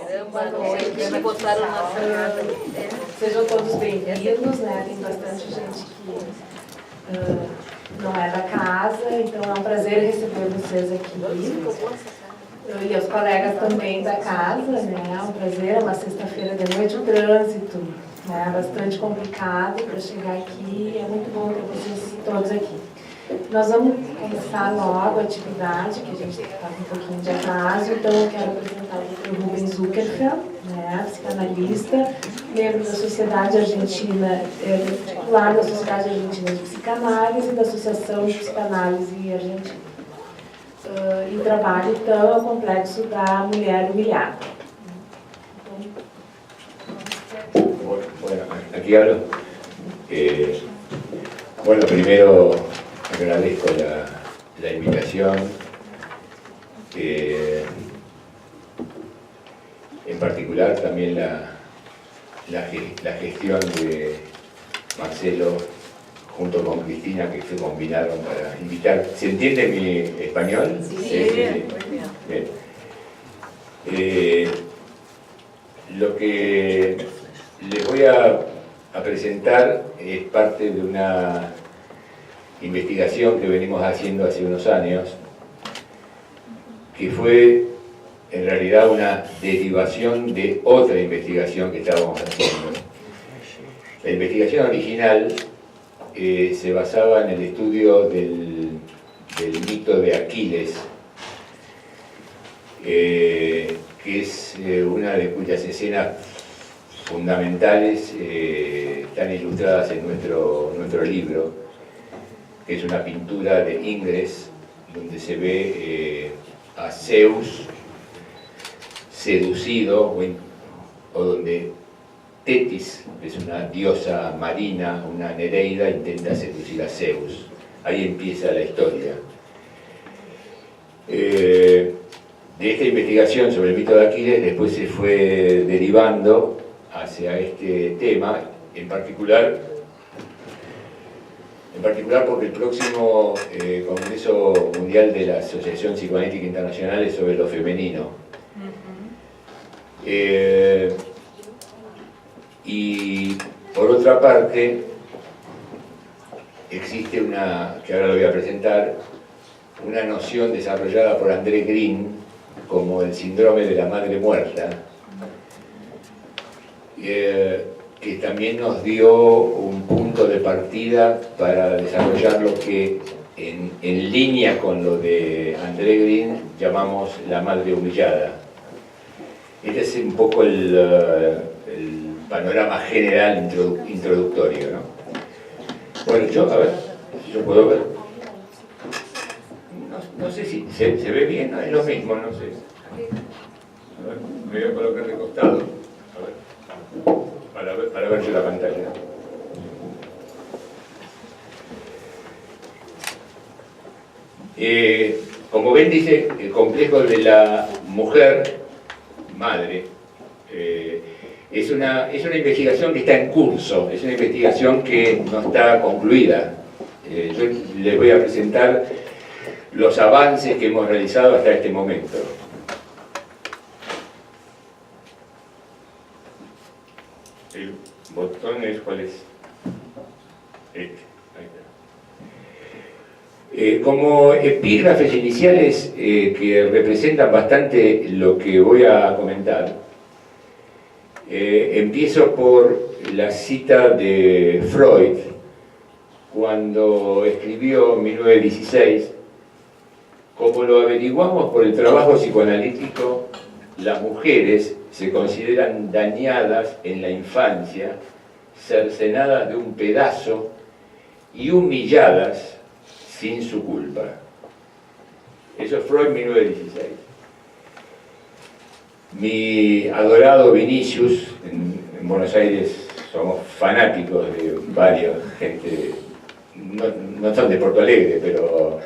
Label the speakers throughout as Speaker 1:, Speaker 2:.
Speaker 1: Me botaram na
Speaker 2: Sejam todos bem-vindos, né? Tem bastante gente que não é da casa, então é um prazer receber vocês aqui. E os colegas também da casa, né? É um prazer, é uma sexta-feira de noite, o trânsito, né? Bastante complicado para chegar aqui, é muito bom ter vocês todos aqui. Nós vamos começar logo a atividade, que a gente está com um pouquinho de atraso, então eu quero apresentar o Dr. Rubens Zuckerfeld, né, psicanalista, membro da Sociedade Argentina, titular da Sociedade Argentina de Psicanálise e da Associação de Psicanálise Argentina. E trabalha, então, o complexo da mulher humilhada.
Speaker 3: Bueno, aquí hablo. Bueno, primero agradezco la invitación, en particular también la gestión de Marcelo junto con Cristina, que se combinaron para invitar. ¿Se entiende mi español?
Speaker 1: Sí, sí.
Speaker 3: Bien. Lo que les voy a presentar es parte de una investigación que venimos haciendo hace unos años, que fue en realidad una derivación de otra investigación que estábamos haciendo. La investigación original se basaba en el estudio del mito de Aquiles, que es una de cuyas escenas fundamentales están ilustradas en nuestro libro, que es una pintura de Ingres, donde se ve a Zeus seducido, o donde Tetis, que es una diosa marina, una Nereida, intenta seducir a Zeus. Ahí empieza la historia. De esta investigación sobre el mito de Aquiles después se fue derivando hacia este tema, en particular porque el próximo Congreso Mundial de la Asociación Psicoanalítica Internacional es sobre lo femenino. Y por otra parte, existe que ahora lo voy a presentar, una noción desarrollada por André Green como el síndrome de la madre muerta, que también nos dio un punto de partida para desarrollar lo que en línea con lo de André Green llamamos la madre humillada. Este es un poco el panorama general introductorio, ¿no? Bueno, a ver si yo puedo ver. No sé si se ve bien, ¿no? Es lo mismo, no sé. A ver, me voy a colocar de costado. A ver, para ver yo la pantalla. Como ven, dice el complejo de la mujer madre. Es una investigación que está en curso, es una investigación que no está concluida. Yo les voy a presentar los avances que hemos realizado hasta este momento. El botón es, ¿cuál es? Este, ahí está. Como epígrafes iniciales que representan bastante lo que voy a comentar, empiezo por la cita de Freud, cuando escribió en 1916: como lo averiguamos por el trabajo psicoanalítico, las mujeres se consideran dañadas en la infancia, cercenadas de un pedazo y humilladas sin su culpa. Eso es Freud, 1916. Mi adorado Vinicius, en Buenos Aires somos fanáticos de varios, gente, no son de Porto Alegre, pero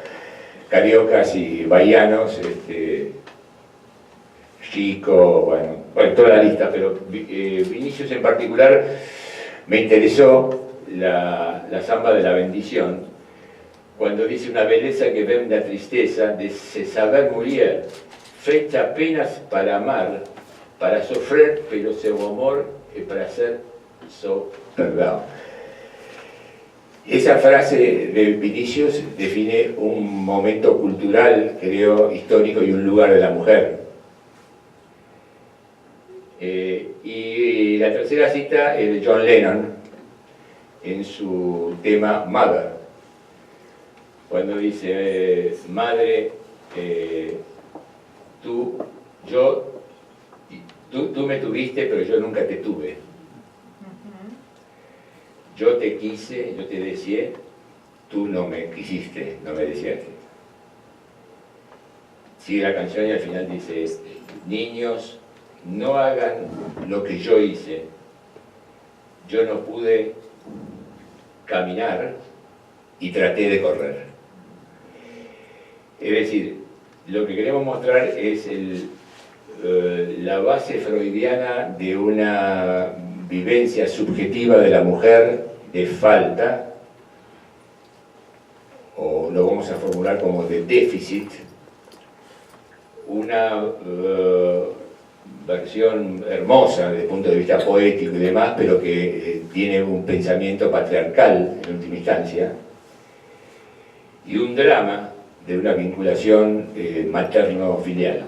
Speaker 3: cariocas y bahianos, Chico, bueno, toda la lista, pero Vinicius en particular me interesó la samba de la bendición, cuando dice: una belleza que vende la tristeza de se saber murier, fecha apenas para amar, para sofrer, pero seu amor es para ser so perdão. Esa frase de Vinicius define un momento cultural, creo, histórico y un lugar de la mujer. Y la tercera cita es de John Lennon en su tema Mother, cuando dice, madre, tú me tuviste, pero yo nunca te tuve. Yo te quise, yo te deseé, tú no me quisiste, no me deseaste. Sigue la canción y al final dice, niños, no hagan lo que yo hice. Yo no pude caminar y traté de correr. Es decir, lo que queremos mostrar es la base freudiana de una vivencia subjetiva de la mujer de falta, o lo vamos a formular como de déficit, una versión hermosa desde el punto de vista poético y demás, pero que tiene un pensamiento patriarcal en última instancia, y un drama de una vinculación materno-filial.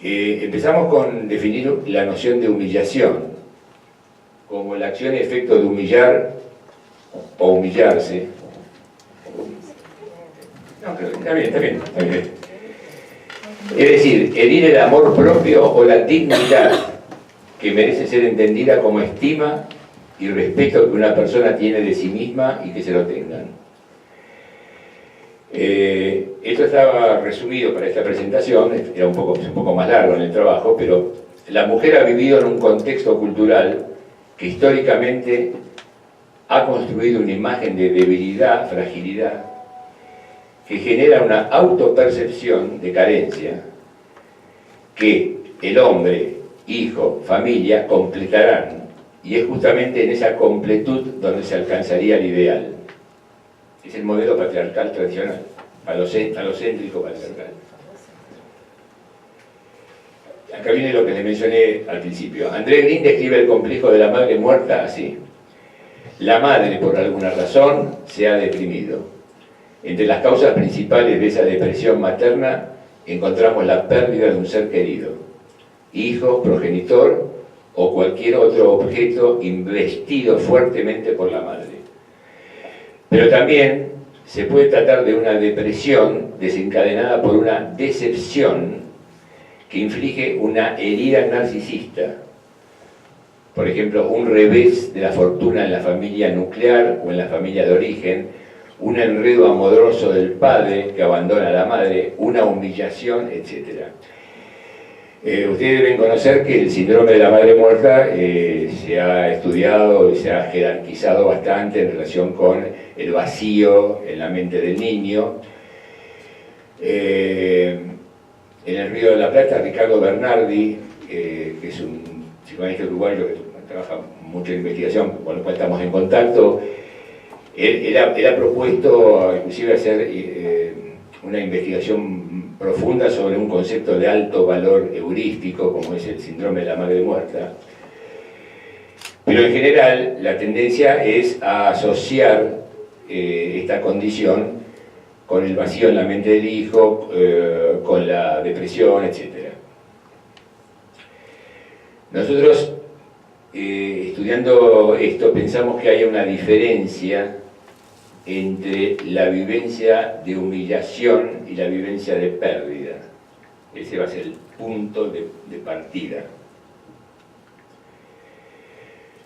Speaker 3: Empezamos con definir la noción de humillación como la acción y efecto de humillar o humillarse. No, pero está bien. Es decir, herir el amor propio o la dignidad que merece ser entendida como estima y respeto que una persona tiene de sí misma y que se lo tengan. Esto estaba resumido para esta presentación, era un poco más largo en el trabajo, pero la mujer ha vivido en un contexto cultural que históricamente ha construido una imagen de debilidad, fragilidad, que genera una autopercepción de carencia que el hombre, hijo, familia completarán, y es justamente en esa completud donde se alcanzaría el ideal. Es el modelo patriarcal tradicional, falocéntrico patriarcal. Acá viene lo que les mencioné al principio. André Green describe el complejo de la madre muerta así. La madre, por alguna razón, se ha deprimido. Entre las causas principales de esa depresión materna encontramos la pérdida de un ser querido, hijo, progenitor o cualquier otro objeto investido fuertemente por la madre. Pero también se puede tratar de una depresión desencadenada por una decepción que inflige una herida narcisista. Por ejemplo, un revés de la fortuna en la familia nuclear o en la familia de origen, un enredo amoroso del padre que abandona a la madre, una humillación, etc. Ustedes deben conocer que el síndrome de la madre muerta se ha estudiado y se ha jerarquizado bastante en relación con el vacío en la mente del niño. En el Río de la Plata, Ricardo Bernardi, que es un psicoanalista uruguayo que trabaja mucho en investigación, con el cual estamos en contacto, él ha propuesto inclusive hacer una investigación profunda sobre un concepto de alto valor heurístico como es el síndrome de la madre muerta, pero en general la tendencia es a asociar esta condición con el vacío en la mente del hijo, con la depresión, etc. Nosotros estudiando esto pensamos que hay una diferencia entre la vivencia de humillación y la vivencia de pérdida. Ese va a ser el punto de partida.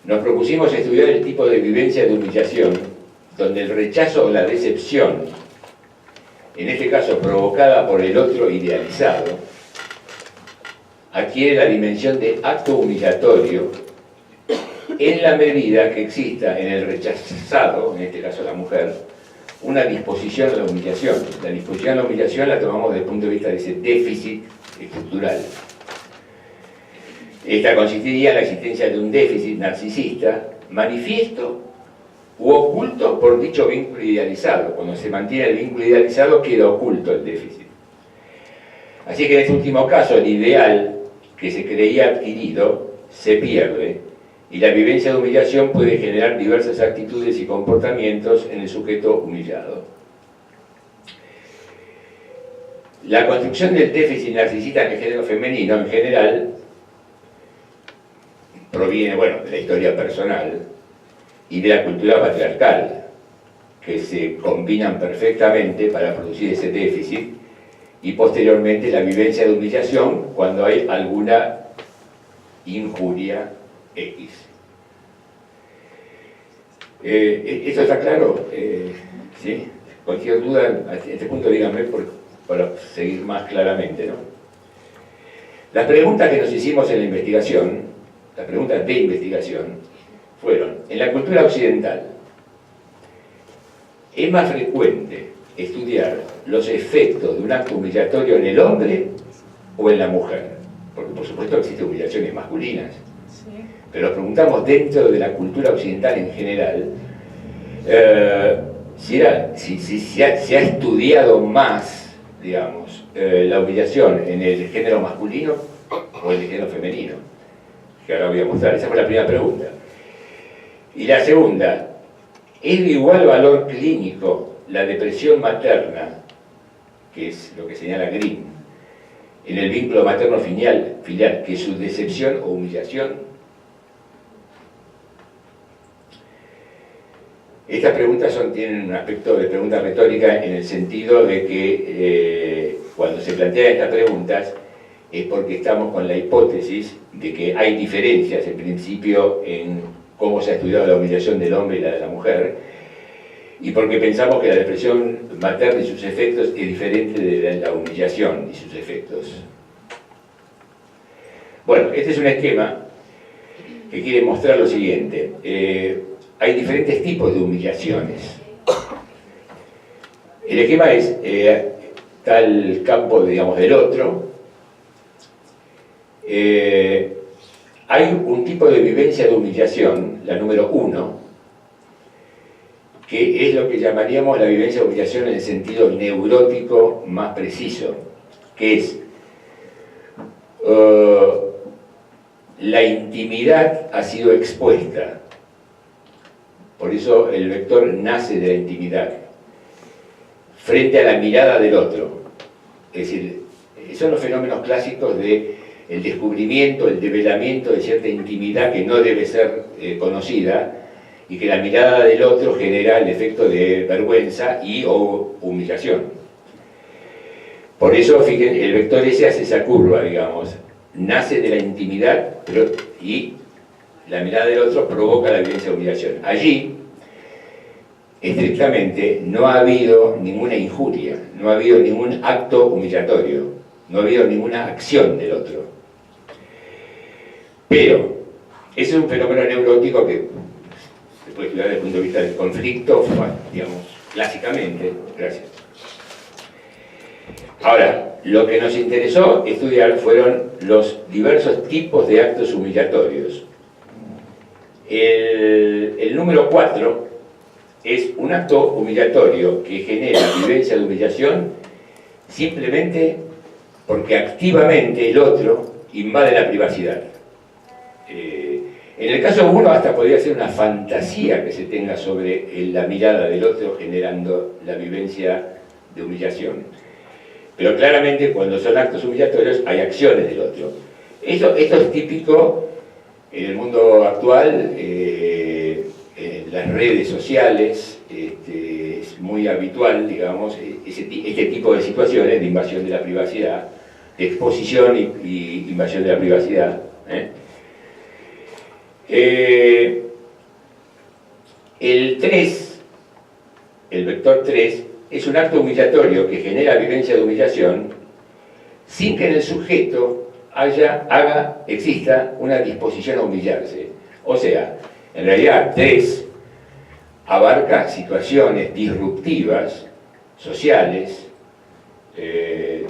Speaker 3: Nos propusimos estudiar el tipo de vivencia de humillación, donde el rechazo o la decepción, en este caso provocada por el otro idealizado, adquiere la dimensión de acto humillatorio en la medida que exista en el rechazado, en este caso la mujer, una disposición a la humillación. La disposición a la humillación la tomamos desde el punto de vista de ese déficit estructural. Esta consistiría en la existencia de un déficit narcisista manifiesto u oculto por dicho vínculo idealizado. Cuando se mantiene el vínculo idealizado queda oculto el déficit. Así que en este último caso, el ideal que se creía adquirido se pierde y la vivencia de humillación puede generar diversas actitudes y comportamientos en el sujeto humillado. La construcción del déficit narcisista en el género femenino, en general, proviene, bueno, de la historia personal y de la cultura patriarcal, que se combinan perfectamente para producir ese déficit, y posteriormente la vivencia de humillación cuando hay alguna injuria X. ¿Esto está claro? ¿Sí? Cualquier duda, a este punto díganme para seguir más claramente, ¿no? Las preguntas que nos hicimos en la investigación, las preguntas de investigación, fueron: en la cultura occidental, ¿es más frecuente estudiar los efectos de un acto humillatorio en el hombre o en la mujer? Porque por supuesto existen humillaciones masculinas, sí, pero nos preguntamos dentro de la cultura occidental en general si ha estudiado más, digamos, la humillación en el género masculino o en el género femenino, que ahora voy a mostrar. Esa fue la primera pregunta. Y la segunda: ¿es de igual valor clínico la depresión materna, que es lo que señala Green, en el vínculo materno-filial, que su decepción o humillación? Estas preguntas tienen un aspecto de pregunta retórica en el sentido de que cuando se plantean estas preguntas es porque estamos con la hipótesis de que hay diferencias en principio en cómo se ha estudiado la humillación del hombre y la de la mujer, y porque pensamos que la depresión materna y sus efectos es diferente de la humillación y sus efectos. Bueno, este es un esquema que quiere mostrar lo siguiente. Hay diferentes tipos de humillaciones. El esquema es tal campo, digamos, del otro. Hay un tipo de vivencia de humillación, la número 1, que es lo que llamaríamos la vivencia de humillación en el sentido neurótico más preciso, que es la intimidad ha sido expuesta. Por eso el vector nace de la intimidad, frente a la mirada del otro. Es decir, son los fenómenos clásicos de el descubrimiento, el develamiento de cierta intimidad que no debe ser conocida, y que la mirada del otro genera el efecto de vergüenza y o humillación. Por eso, fíjense, el vector S hace esa curva, digamos, nace de la intimidad, y la mirada del otro provoca la vivencia de humillación. Allí, estrictamente, no ha habido ninguna injuria, no ha habido ningún acto humillatorio, no ha habido ninguna acción del otro. Pero, ese es un fenómeno neurótico que se puede estudiar desde el punto de vista del conflicto, digamos, clásicamente. Gracias. Ahora, lo que nos interesó estudiar fueron los diversos tipos de actos humillatorios. El número 4 es un acto humillatorio que genera vivencia de humillación simplemente porque activamente el otro invade la privacidad. En el caso 1 hasta podría ser una fantasía que se tenga sobre la mirada del otro generando la vivencia de humillación. Pero claramente cuando son actos humillatorios hay acciones del otro. Esto es típico en el mundo actual, en las redes sociales, es muy habitual, digamos, este tipo de situaciones de invasión de la privacidad, de exposición y invasión de la privacidad. El 3, el vector 3, es un acto humillatorio que genera vivencia de humillación sin que en el sujeto exista una disposición a humillarse. O sea, en realidad 3 abarca situaciones disruptivas, sociales,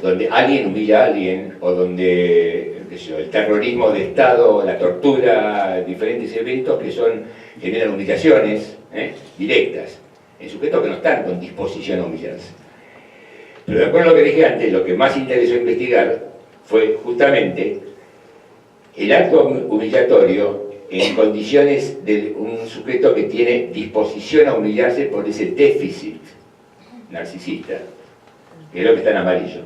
Speaker 3: donde alguien humilla a alguien, o donde el terrorismo de Estado, la tortura, diferentes eventos que generan humillaciones directas en sujetos que no están con disposición a humillarse. Pero de acuerdo a lo que dije antes, lo que más interesó investigar fue justamente el acto humillatorio en condiciones de un sujeto que tiene disposición a humillarse por ese déficit narcisista, que es lo que está en amarillo.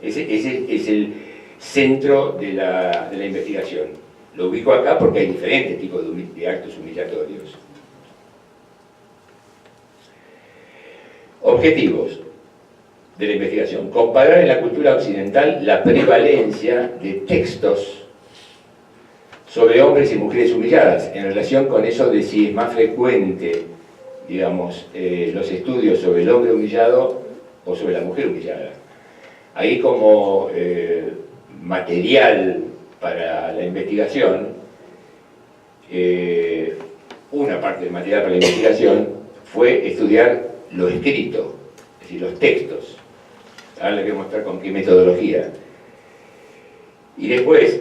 Speaker 3: Ese es el centro de la investigación. Lo ubico acá porque hay diferentes tipos de actos humillatorios. Objetivos de la investigación: comparar en la cultura occidental la prevalencia de textos sobre hombres y mujeres humilladas en relación con eso de si es más frecuente, digamos, los estudios sobre el hombre humillado o sobre la mujer humillada. Ahí como material para la investigación, una parte del material para la investigación fue estudiar lo escrito, es decir, los textos. Ahora les voy a mostrar con qué metodología. Y después,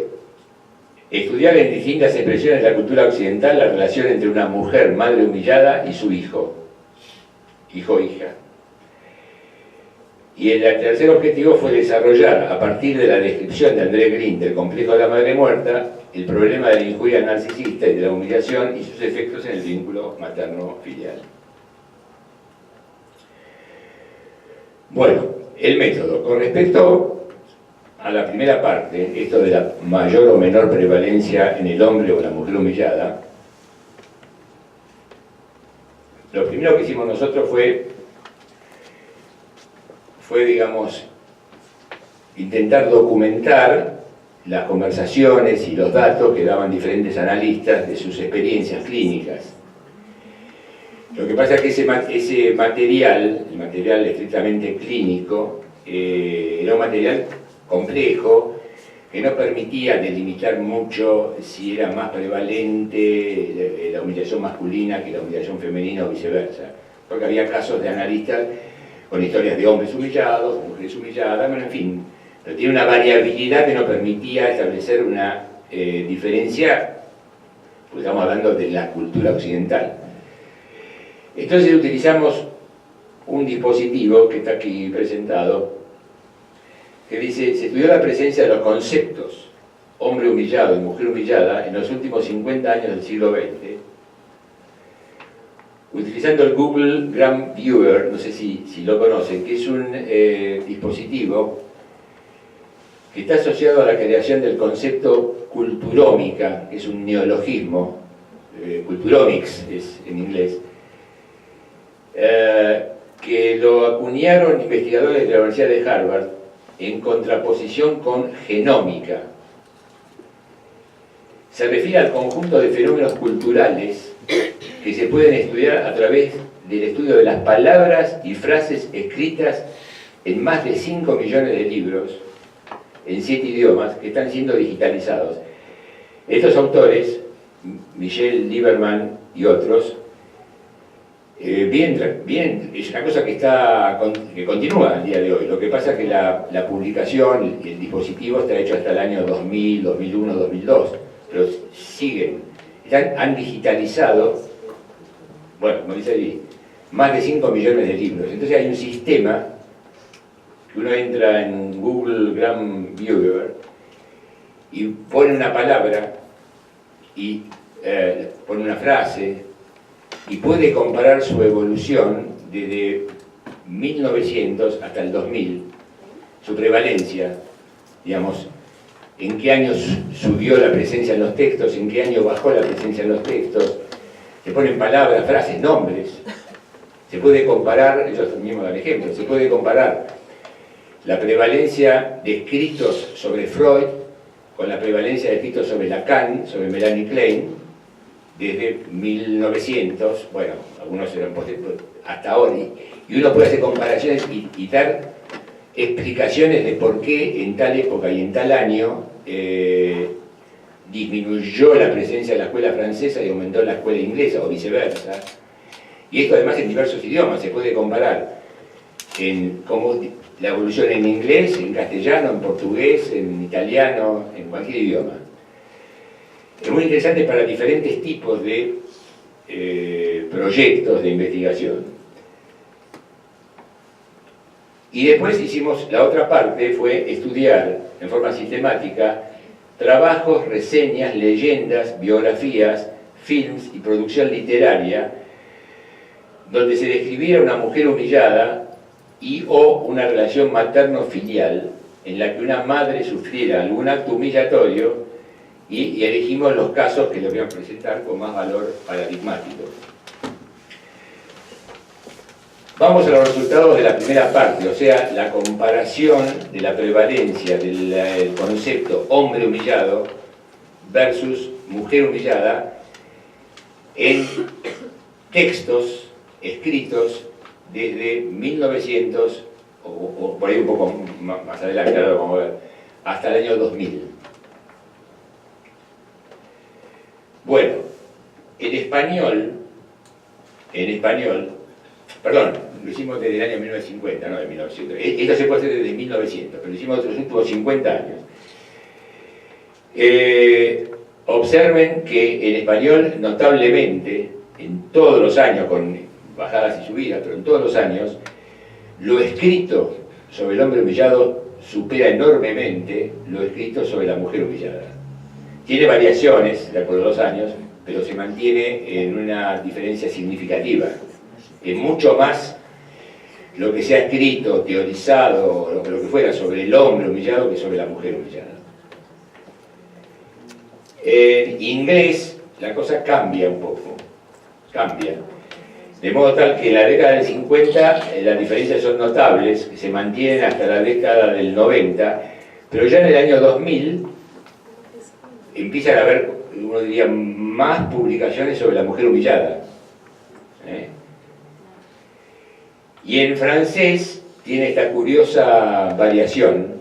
Speaker 3: estudiar en distintas expresiones de la cultura occidental la relación entre una mujer, madre humillada, y su hijo o hija. Y el tercer objetivo fue desarrollar, a partir de la descripción de André Green del complejo de la madre muerta, el problema de la injuria narcisista y de la humillación y sus efectos en el vínculo materno-filial. Bueno, el método. Con respecto a la primera parte, esto de la mayor o menor prevalencia en el hombre o la mujer humillada, lo primero que hicimos nosotros fue digamos, intentar documentar las conversaciones y los datos que daban diferentes analistas de sus experiencias clínicas. Lo que pasa es que ese material, el material estrictamente clínico, era un material complejo que no permitía delimitar mucho si era más prevalente la humillación masculina que la humillación femenina o viceversa, porque había casos de analistas con historias de hombres humillados, de mujeres humilladas, bueno, en fin, pero tiene una variabilidad que no permitía establecer una diferencia, pues estamos hablando de la cultura occidental. Entonces utilizamos un dispositivo que está aquí presentado, que dice: se estudió la presencia de los conceptos hombre humillado y mujer humillada en los últimos 50 años del siglo XX, utilizando el Google Gram Viewer, no sé si lo conocen, que es un dispositivo que está asociado a la creación del concepto culturómica, que es un neologismo, culturomics es en inglés, que lo acuñaron investigadores de la Universidad de Harvard en contraposición con genómica. Se refiere al conjunto de fenómenos culturales que se pueden estudiar a través del estudio de las palabras y frases escritas en más de 5 millones de libros en 7 idiomas que están siendo digitalizados. Estos autores, Michel Lieberman y otros, bien, es una cosa que continúa al día de hoy. Lo que pasa es que la publicación, el dispositivo está hecho hasta el año 2000, 2001, 2002, pero siguen, han digitalizado, bueno, como dice allí, más de 5 millones de libros. Entonces hay un sistema que uno entra en Google Gram Viewer y pone una palabra y pone una frase y puede comparar su evolución desde 1900 hasta el 2000, su prevalencia, digamos, en qué año subió la presencia en los textos, en qué año bajó la presencia en los textos. Se ponen palabras, frases, nombres. Se puede comparar, ellos mismos dan ejemplo, se puede comparar la prevalencia de escritos sobre Freud con la prevalencia de escritos sobre Lacan, sobre Melanie Klein, desde 1900, bueno, algunos eran hasta ahora, y uno puede hacer comparaciones y dar explicaciones de por qué en tal época y en tal año disminuyó la presencia de la escuela francesa y aumentó la escuela inglesa, o viceversa. Y esto además en diversos idiomas, se puede comparar en cómo la evolución en inglés, en castellano, en portugués, en italiano, en cualquier idioma. Es muy interesante para diferentes tipos de proyectos de investigación. Y después hicimos, la otra parte fue estudiar en forma sistemática trabajos, reseñas, leyendas, biografías, films y producción literaria, donde se describiera una mujer humillada y o una relación materno-filial en la que una madre sufriera algún acto humillatorio y elegimos los casos que les voy a presentar con más valor paradigmático. Vamos a los resultados de la primera parte, o sea, la comparación de la prevalencia del concepto hombre humillado versus mujer humillada en textos escritos desde 1900, o por ahí un poco más adelante, ahora lo vamos a ver, hasta el año 2000. Bueno, en español, perdón, lo hicimos desde el año 1950, no de 1900. Esto se puede hacer desde 1900, pero lo hicimos los últimos 50 años. Observen que en español, notablemente, en todos los años, con bajadas y subidas, pero en todos los años, lo escrito sobre el hombre humillado supera enormemente lo escrito sobre la mujer humillada. Tiene variaciones de acuerdo a los años, pero se mantiene en una diferencia significativa. Es mucho más lo que se ha escrito, teorizado, lo que fuera sobre el hombre humillado que sobre la mujer humillada. En inglés la cosa cambia un poco, cambia. De modo tal que en la década del 50 las diferencias son notables, que se mantienen hasta la década del 90, pero ya en el año 2000 empiezan a haber, uno diría, más publicaciones sobre la mujer humillada. Y en francés tiene esta curiosa variación.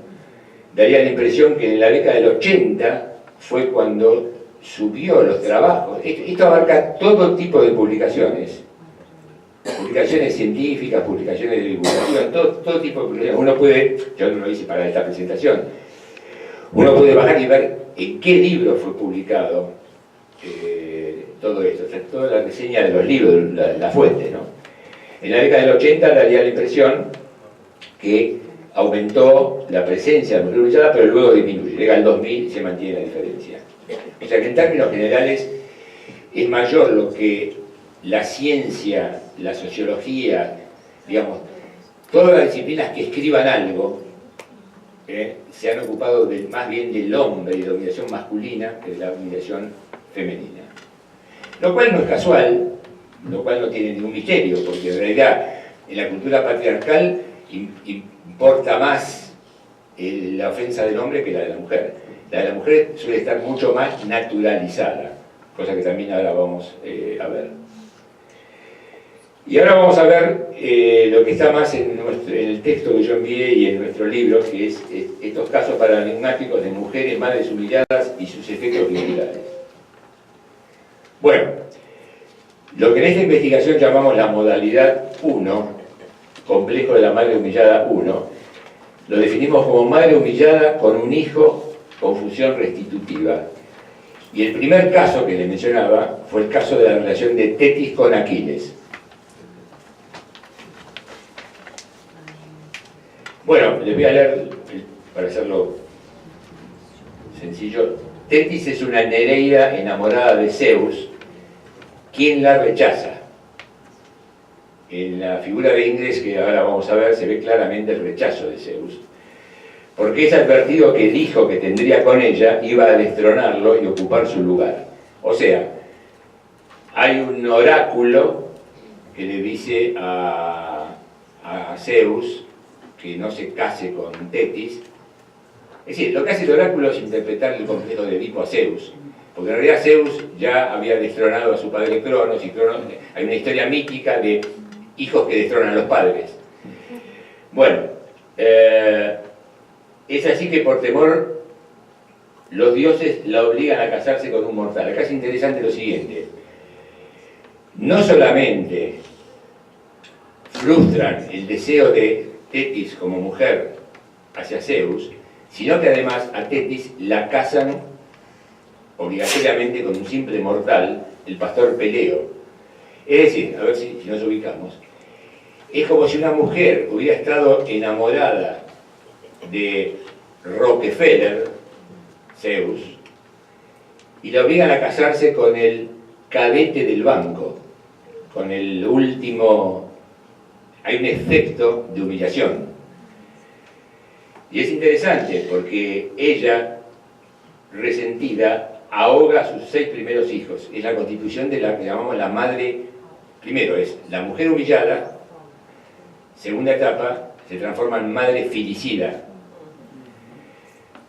Speaker 3: Daría la impresión que en la década del 80 fue cuando subió los trabajos. Esto abarca todo tipo de publicaciones. Publicaciones científicas, publicaciones de divulgación, todo tipo de publicaciones. Uno puede, yo no lo hice para esta presentación, uno puede bajar y ver en qué libro fue publicado todo esto, o sea, toda la reseña de los libros, la fuente, ¿no? En la década del 80 daría la impresión que aumentó la presencia de la mujer humillada, pero luego disminuye. Llega al 2000 y se mantiene la diferencia. O sea que en términos generales es mayor lo que la ciencia, la sociología, digamos, todas las disciplinas que escriban algo, se han ocupado más bien del hombre y de la humillación masculina que de la humillación femenina. Lo cual no es casual, lo cual no tiene ningún misterio, porque en realidad en la cultura patriarcal importa más la ofensa del hombre que la de la mujer. La de la mujer suele estar mucho más naturalizada, cosa que también ahora vamos a ver. Y ahora vamos a ver lo que está más en el texto que yo envié y en nuestro libro, que es estos casos paradigmáticos de mujeres, madres humilladas y sus efectos culturales. Bueno, lo que en esta investigación llamamos la modalidad 1, complejo de la madre humillada 1, lo definimos como madre humillada con un hijo con función restitutiva. Y el primer caso que les mencionaba fue el caso de la relación de Tetis con Aquiles. Bueno, les voy a leer, para hacerlo sencillo. Tetis es una Nereida enamorada de Zeus, quien la rechaza. En la figura de Ingres, que ahora vamos a ver, se ve claramente el rechazo de Zeus, porque es advertido que el hijo que tendría con ella iba a destronarlo y ocupar su lugar. O sea, hay un oráculo que le dice a Zeus que no se case con Tetis. Es decir, lo que hace el oráculo es interpretar el complejo de Edipo a Zeus, porque en realidad Zeus ya había destronado a su padre Cronos, y Cronos, hay una historia mítica de hijos que destronan a los padres. Bueno, es así que por temor los dioses la obligan a casarse con un mortal. Acá es interesante lo siguiente: no solamente frustran el deseo de Tetis como mujer hacia Zeus, sino que además a Tetis la casan obligatoriamente con un simple mortal, el pastor Peleo. Es decir, a ver si nos ubicamos, es como si una mujer hubiera estado enamorada de Rockefeller, Zeus, y la obligan a casarse con el cadete del banco, con el último. Hay un efecto de humillación. Y es interesante porque ella, resentida, ahoga a sus 6 primeros hijos. Es la constitución de la que llamamos la madre. Primero es la mujer humillada, segunda etapa, se transforma en madre filicida.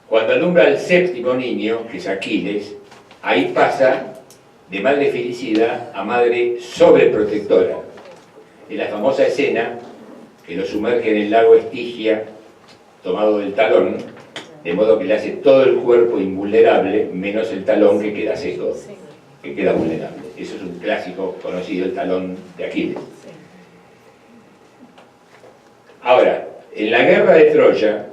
Speaker 3: Cuando alumbra al 7º niño, que es Aquiles, ahí pasa de madre filicida a madre sobreprotectora. Es la famosa escena que lo sumerge en el lago Estigia, tomado del talón, de modo que le hace todo el cuerpo invulnerable, menos el talón que queda seco, que queda vulnerable. Eso es un clásico conocido, el talón de Aquiles. Ahora, en la guerra de Troya,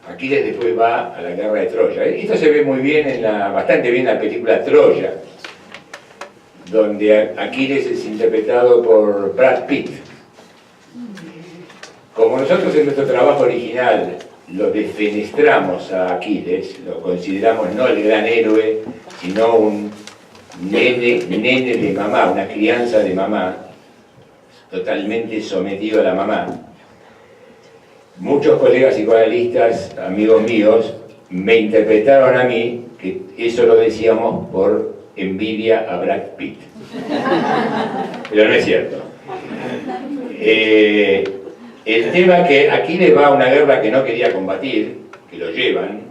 Speaker 3: Aquiles después va a la guerra de Troya. Esto se ve muy bien, bastante bien en la película Troya, donde Aquiles es interpretado por Brad Pitt. Como nosotros en nuestro trabajo original lo defenestramos a Aquiles, lo consideramos no el gran héroe, sino un nene de mamá, una crianza de mamá, totalmente sometido a la mamá. Muchos colegas psicoanalistas, amigos míos, me interpretaron a mí que eso lo decíamos por envidia a Brad Pitt. Pero no es cierto. El tema que Aquiles va a una guerra que no quería combatir, que lo llevan,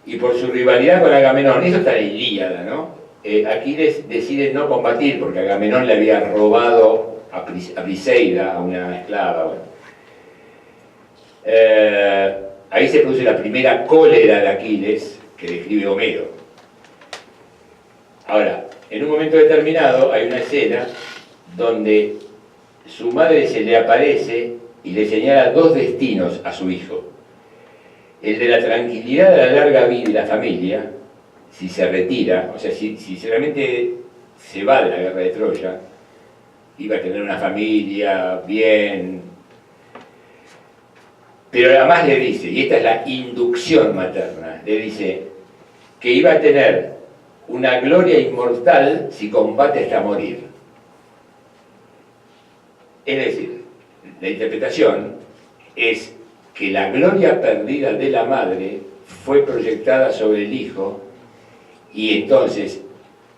Speaker 3: y por su rivalidad con Agamenón, eso está en la Ilíada, ¿no? Aquiles decide no combatir porque Agamenón le había robado a Briseida, a una esclava. Bueno. Ahí se produce la primera cólera de Aquiles que describe Homero. Ahora, en un momento determinado hay una escena donde su madre se le aparece y le señala 2 destinos a su hijo. El de la tranquilidad de la larga vida y la familia, si se retira, o sea, si realmente se va de la guerra de Troya, iba a tener una familia bien. Pero además le dice, y esta es la inducción materna, le dice que iba a tener una gloria inmortal si combate hasta morir. Es decir, la interpretación es que la gloria perdida de la madre fue proyectada sobre el hijo y entonces,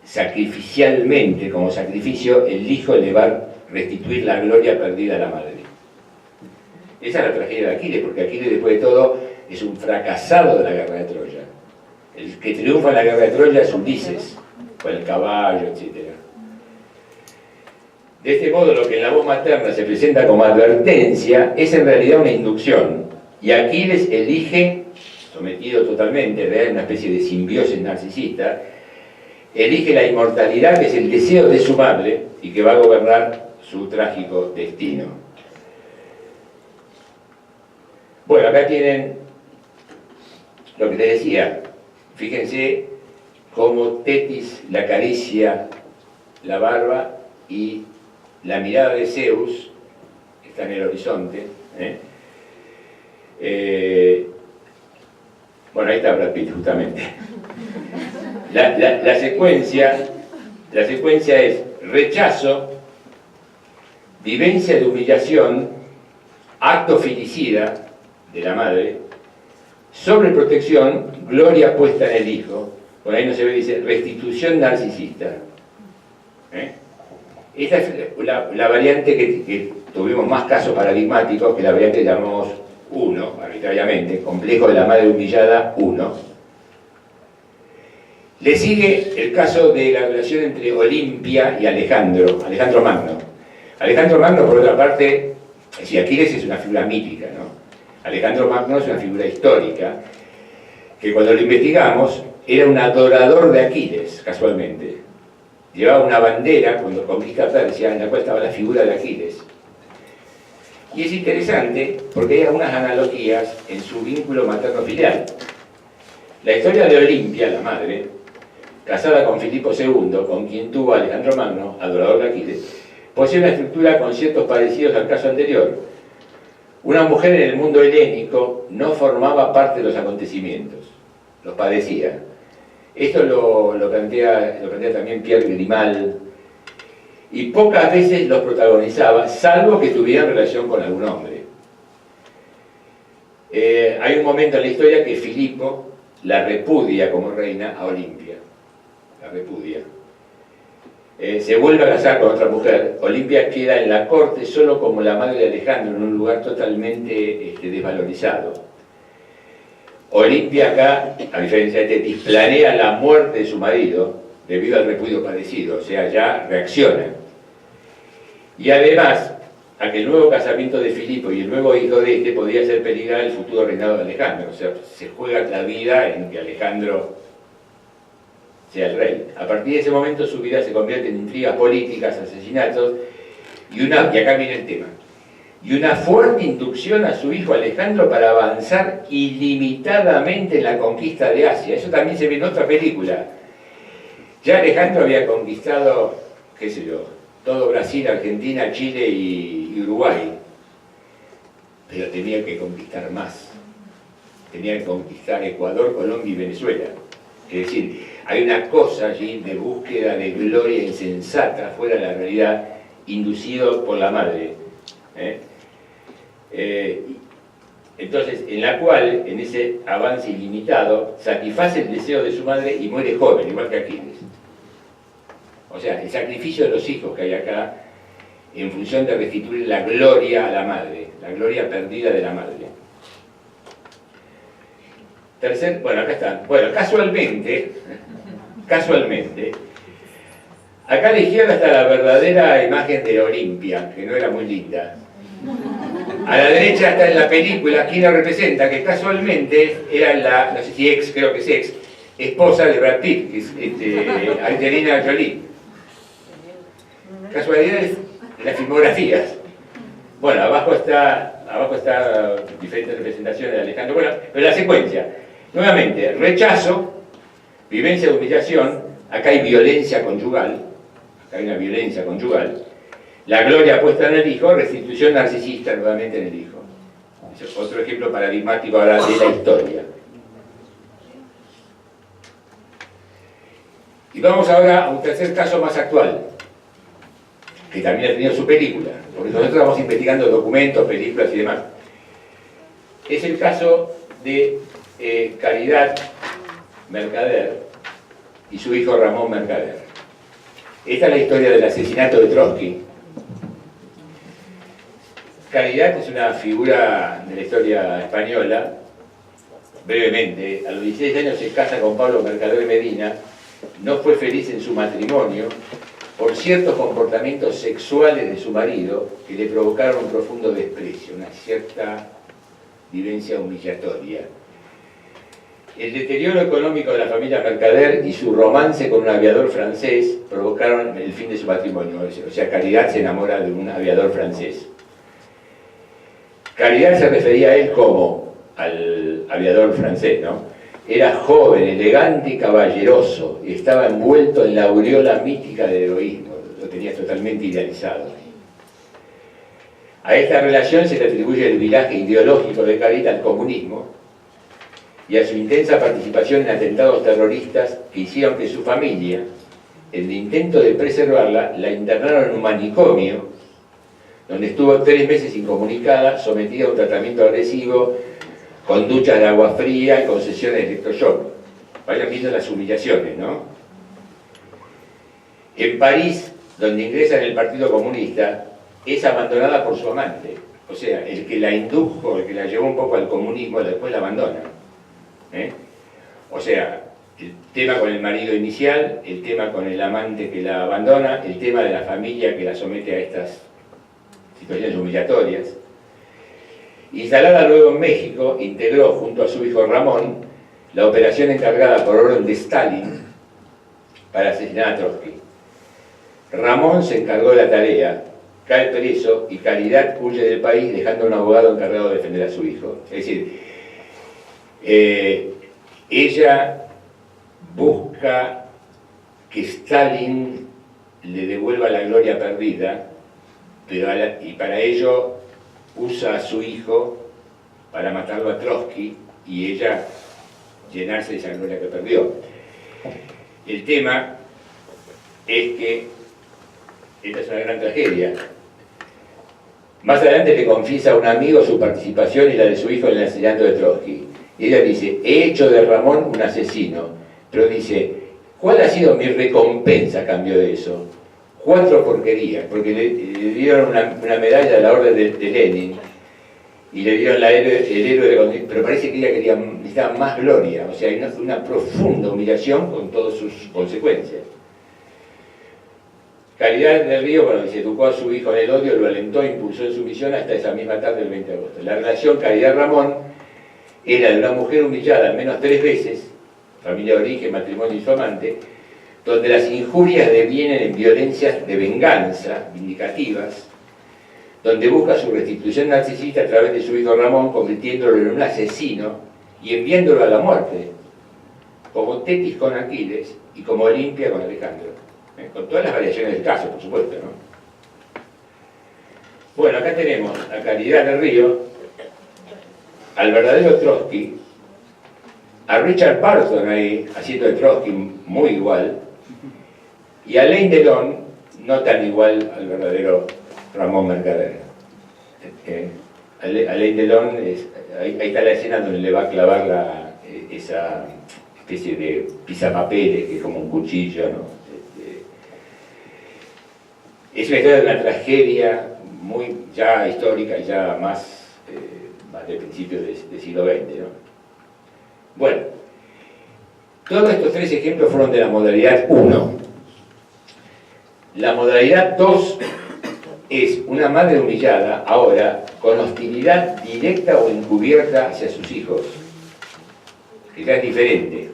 Speaker 3: sacrificialmente, como sacrificio, el hijo le va a restituir la gloria perdida a la madre. Esa es la tragedia de Aquiles, porque Aquiles, después de todo, es un fracasado de la guerra de Troya. El que triunfa en la guerra de Troya es Ulises, con el caballo, etc. De este modo, lo que en la voz materna se presenta como advertencia es en realidad una inducción. Y Aquiles elige, sometido totalmente, en una especie de simbiosis narcisista, elige la inmortalidad, que es el deseo de su madre y que va a gobernar su trágico destino. Bueno, acá tienen lo que les decía. Fíjense cómo Tetis le acaricia la barba y la mirada de Zeus está en el horizonte. Bueno, ahí está Brad Pitt, justamente. La secuencia es rechazo, vivencia de humillación, acto filicida de la madre, sobreprotección, gloria puesta en el hijo. Por ahí no se ve, dice restitución narcisista. Esta es la variante que tuvimos más casos paradigmáticos, que la variante que llamamos 1, arbitrariamente, complejo de la madre humillada 1. Le sigue el caso de la relación entre Olimpia y Alejandro Magno. Alejandro Magno, por otra parte, si Aquiles es una figura mítica, ¿no? Alejandro Magno es una figura histórica, que cuando lo investigamos, era un adorador de Aquiles, casualmente. Llevaba una bandera cuando conquista Persia, en la cual estaba la figura de Aquiles. Y es interesante porque hay algunas analogías en su vínculo materno-filial. La historia de Olimpia, la madre, casada con Filipo II, con quien tuvo a Alejandro Magno, adorador de Aquiles, posee una estructura con ciertos parecidos al caso anterior. Una mujer en el mundo helénico no formaba parte de los acontecimientos, los padecía. Esto lo plantea también Pierre Grimal, y pocas veces los protagonizaba, salvo que tuvieran relación con algún hombre. Hay un momento en la historia que Filipo la repudia como reina a Olimpia. La repudia. Se vuelve a casar con otra mujer. Olimpia queda en la corte solo como la madre de Alejandro, en un lugar totalmente desvalorizado. Olimpia acá, a diferencia de Tetis, planea la muerte de su marido debido al repudio padecido, o sea, ya reacciona. Y además, a que el nuevo casamiento de Filipo y el nuevo hijo de este podía hacer peligrar el futuro reinado de Alejandro. O sea, se juega la vida en que Alejandro sea el rey. A partir de ese momento su vida se convierte en intrigas políticas, asesinatos, y acá viene el tema, y una fuerte inducción a su hijo Alejandro para avanzar ilimitadamente en la conquista de Asia. Eso también se ve en otra película. Ya Alejandro había conquistado, qué sé yo, todo Brasil, Argentina, Chile y Uruguay, pero tenía que conquistar más. Tenía que conquistar Ecuador, Colombia y Venezuela. Es decir, hay una cosa allí de búsqueda de gloria insensata fuera de la realidad, inducido por la madre. Entonces, en la cual, en ese avance ilimitado, satisface el deseo de su madre y muere joven, igual que Aquiles. O sea, el sacrificio de los hijos que hay acá en función de restituir la gloria a la madre, la gloria perdida de la madre. Bueno, acá está. Bueno, casualmente, acá a la izquierda está la verdadera imagen de Olimpia, que no era muy linda. A la derecha está en la película, quien la representa, que casualmente era la, no sé si creo que es esposa de Brad Pitt, que es Angelina Jolie. Casualidades de las filmografías. Bueno, abajo está diferentes representaciones de Alejandro. Bueno, pero la secuencia. Nuevamente, rechazo, vivencia de humillación, acá hay violencia conyugal, acá hay una violencia conyugal, la gloria puesta en el hijo, restitución narcisista nuevamente en el hijo. Es otro ejemplo paradigmático ahora de la historia. Y vamos ahora a un tercer caso más actual, que también ha tenido su película, porque nosotros vamos investigando documentos, películas y demás. Es el caso de Caridad Mercader y su hijo Ramón Mercader. Esta es la historia del asesinato de Trotsky. Caridad es una figura de la historia española. Brevemente, a los 16 años se casa con Pablo Mercader Medina. No fue feliz en su matrimonio por ciertos comportamientos sexuales de su marido que le provocaron un profundo desprecio, una cierta vivencia humillatoria. El deterioro económico de la familia Mercader y su romance con un aviador francés provocaron el fin de su matrimonio. O sea, Caridad se enamora de un aviador francés. Caridad se refería a él como al aviador francés, ¿no? Era joven, elegante y caballeroso, y estaba envuelto en la aureola mítica del heroísmo, lo tenía totalmente idealizado. A esta relación se le atribuye el viraje ideológico de Caridad al comunismo y a su intensa participación en atentados terroristas que hicieron que su familia, en el intento de preservarla, la internaron en un manicomio, donde estuvo 3 meses incomunicada, sometida a un tratamiento agresivo, con duchas de agua fría y con sesiones de electroshock. Vayan viendo las humillaciones, ¿no? En París, donde ingresa en el Partido Comunista, es abandonada por su amante. O sea, el que la indujo, el que la llevó un poco al comunismo, después la abandona. O sea, el tema con el marido inicial, el tema con el amante que la abandona, el tema de la familia que la somete a estas situaciones humillatorias. Instalada luego en México, integró junto a su hijo Ramón la operación encargada por orden de Stalin para asesinar a Trotsky. Ramón se encargó de la tarea, cae preso y Caridad huye del país dejando a un abogado encargado de defender a su hijo. Es decir, ella busca que Stalin le devuelva la gloria perdida y para ello usa a su hijo para matarlo a Trotsky y ella llenarse de esa gloria que perdió. El tema es que esta es una gran tragedia. Más adelante le confiesa a un amigo su participación y la de su hijo en el asesinato de Trotsky. Y ella dice, he hecho de Ramón un asesino, pero dice, ¿cuál ha sido mi recompensa a cambio de eso? 4 porquerías, porque le dieron una medalla de la orden de Lenin y le dieron el héroe de la, pero parece que ella necesitaba más gloria, o sea, hay una profunda humillación con todas sus consecuencias. Caridad del Río, bueno, se educó a su hijo en el odio, lo alentó e impulsó en su misión hasta esa misma tarde del 20 de agosto. La relación Caridad-Ramón era de una mujer humillada al menos 3 veces, familia de origen, matrimonio y su amante, donde las injurias devienen en violencias de venganza, vindicativas, donde busca su restitución narcisista a través de su hijo Ramón, convirtiéndolo en un asesino y enviándolo a la muerte, como Tetis con Aquiles y como Olimpia con Alejandro. Con todas las variaciones del caso, por supuesto, ¿no? Bueno, acá tenemos a Caridad del Río, al verdadero Trotsky, a Richard Barton ahí, haciendo de Trotsky muy igual, y a Alain Delon, no tan igual al verdadero Ramón Mercader. Alain Delon, ahí está la escena donde le va a clavar esa especie de pisapapeles, que es como un cuchillo, ¿no? Es una historia de una tragedia muy ya histórica, ya más de principios del siglo XX, ¿no? Bueno, todos estos 3 ejemplos fueron de la modalidad 1. La modalidad 2 es una madre humillada, ahora, con hostilidad directa o encubierta hacia sus hijos, que ya es diferente.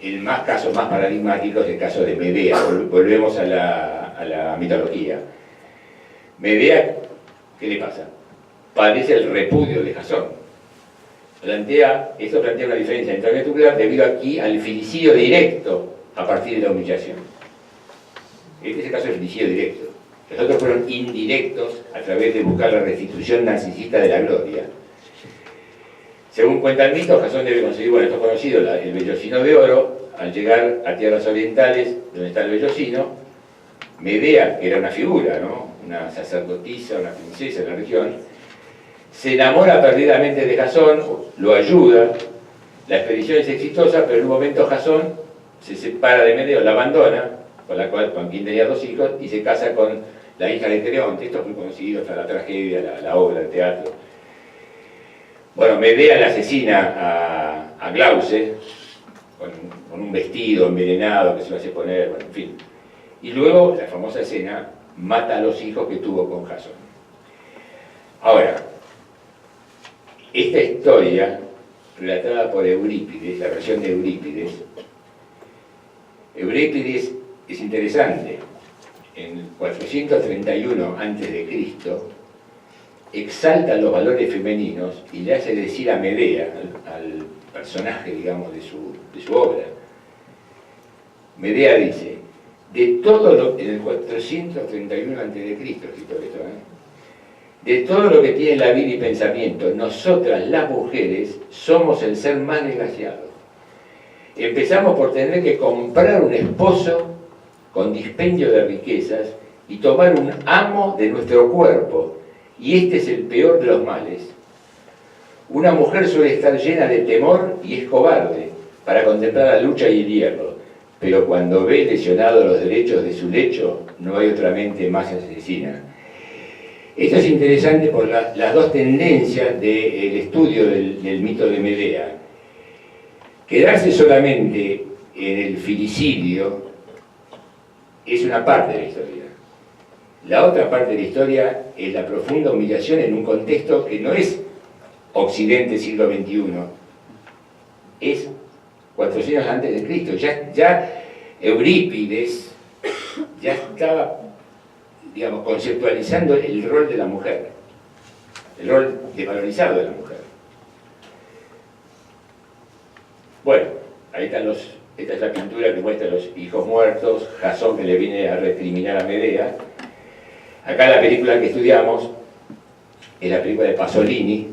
Speaker 3: El caso más paradigmático es el caso de Medea. Volvemos a la mitología. Medea, ¿qué le pasa? Padece el repudio de Jasón. Esto plantea una diferencia entre la criatura debido aquí al filicidio directo a partir de la humillación. Este es el caso del filicidio directo. Los otros fueron indirectos a través de buscar la restitución narcisista de la gloria. Según cuenta el mito, Jasón debe conseguir, bueno, esto es conocido, el vellocino de oro. Al llegar a tierras orientales, donde está el vellocino, Medea, que era una figura, ¿no? Una sacerdotisa, una princesa de la región, se enamora perdidamente de Jasón, lo ayuda, la expedición es exitosa, pero en un momento Jasón se separa de Medea, la abandona, con quien tenía 2 hijos, y se casa con la hija de Creonte. Esto es muy conocido, hasta la tragedia, la obra de teatro. Bueno, Medea la asesina a Glauce, con un vestido envenenado que se lo hace poner, bueno, en fin. Y luego, la famosa escena, mata a los hijos que tuvo con Jasón. Ahora, esta historia, relatada por Eurípides, la versión de Eurípides es interesante. En 431 a.C., exalta los valores femeninos y le hace decir a Medea, al personaje, digamos, de su obra. Medea dice, de todo lo, en el 431 a.C., de todo lo que tiene la vida y pensamiento, nosotras las mujeres somos el ser más desgraciado. Empezamos por tener que comprar un esposo con dispendio de riquezas y tomar un amo de nuestro cuerpo, y este es el peor de los males. Una mujer suele estar llena de temor y es cobarde para contemplar la lucha y el hierro, pero cuando ve lesionados los derechos de su lecho, no hay otra mente más asesina. Esto es interesante por las 2 tendencias del estudio del mito de Medea. Quedarse solamente en el filicidio es una parte de la historia. La otra parte de la historia es la profunda humillación en un contexto que no es Occidente siglo XXI, es 400 antes de Cristo. Ya Eurípides ya estaba, digamos, conceptualizando el rol de la mujer, el rol desvalorizado de la mujer. Bueno, ahí están esta es la pintura que muestra a los hijos muertos, Jasón que le viene a recriminar a Medea. Acá la película que estudiamos es la película de Pasolini,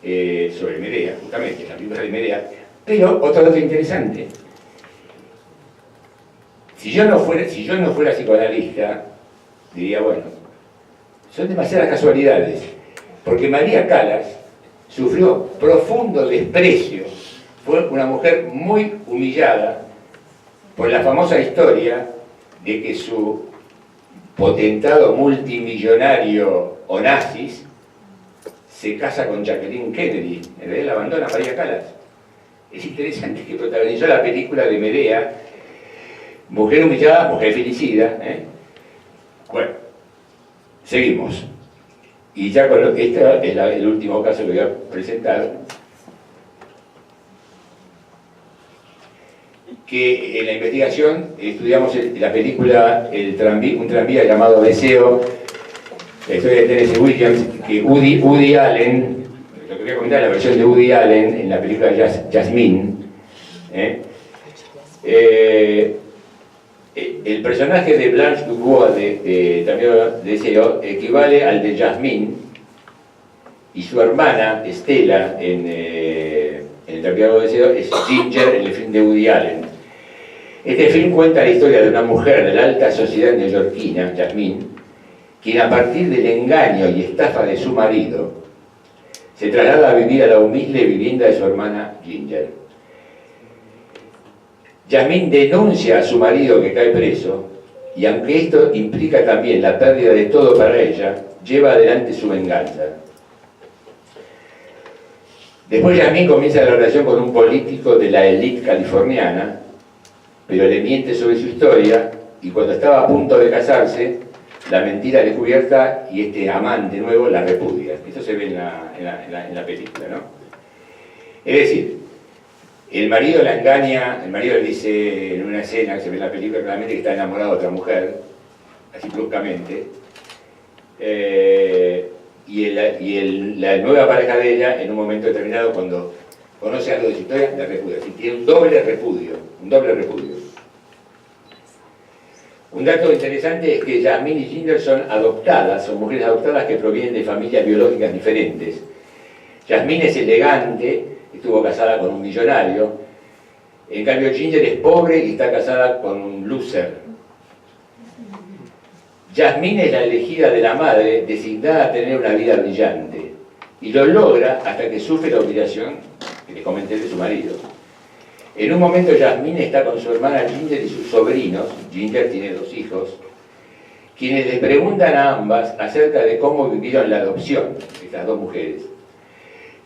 Speaker 3: sobre Medea, justamente, la película de Medea. Pero otro dato interesante, si yo no fuera psicoanalista, diría, bueno, son demasiadas casualidades, porque María Callas sufrió profundo desprecio, fue una mujer muy humillada por la famosa historia de que su potentado multimillonario Onassis se casa con Jacqueline Kennedy, en realidad la abandona María Callas. Es interesante que protagonizó la película de Medea, mujer humillada, mujer felicida. Bueno, seguimos. Y ya con este es el último caso que voy a presentar, que en la investigación estudiamos la película Un tranvía llamado Deseo, la historia de Tennessee Williams, que Woody Allen, lo que voy a comentar, la versión de Woody Allen en la película Jasmine, el personaje de Blanche Dubois de Tranvía de Deseo equivale al de Jasmine, y su hermana Estela en el Tranvía de Deseo es Ginger en el film de Woody Allen. Este film cuenta la historia de una mujer de la alta sociedad neoyorquina, Jasmine, quien a partir del engaño y estafa de su marido se traslada a vivir a la humilde vivienda de su hermana Ginger. Jasmine denuncia a su marido que cae preso, y aunque esto implica también la pérdida de todo para ella, lleva adelante su venganza. Después Jasmine comienza la relación con un político de la élite californiana, pero le miente sobre su historia, y cuando estaba a punto de casarse, la mentira es descubierta y este amante nuevo la repudia. Esto se ve en la película, ¿no? Es decir, el marido la engaña, el marido le dice en una escena que se ve en la película claramente que está enamorado de otra mujer, así bruscamente, la nueva pareja de ella, en un momento determinado, cuando conoce algo de su historia, la repudia. Así, tiene un doble repudio, Un dato interesante es que Jasmine y Ginger son mujeres adoptadas que provienen de familias biológicas diferentes. Jasmine es elegante, estuvo casada con un millonario, en cambio Ginger es pobre y está casada con un loser. Jasmine es la elegida de la madre, designada a tener una vida brillante, y lo logra hasta que sufre la humillación que les comenté de su marido. En un momento Jasmine está con su hermana Ginger y sus sobrinos, Ginger tiene 2 hijos, quienes le preguntan a ambas acerca de cómo vivieron la adopción, estas 2 mujeres.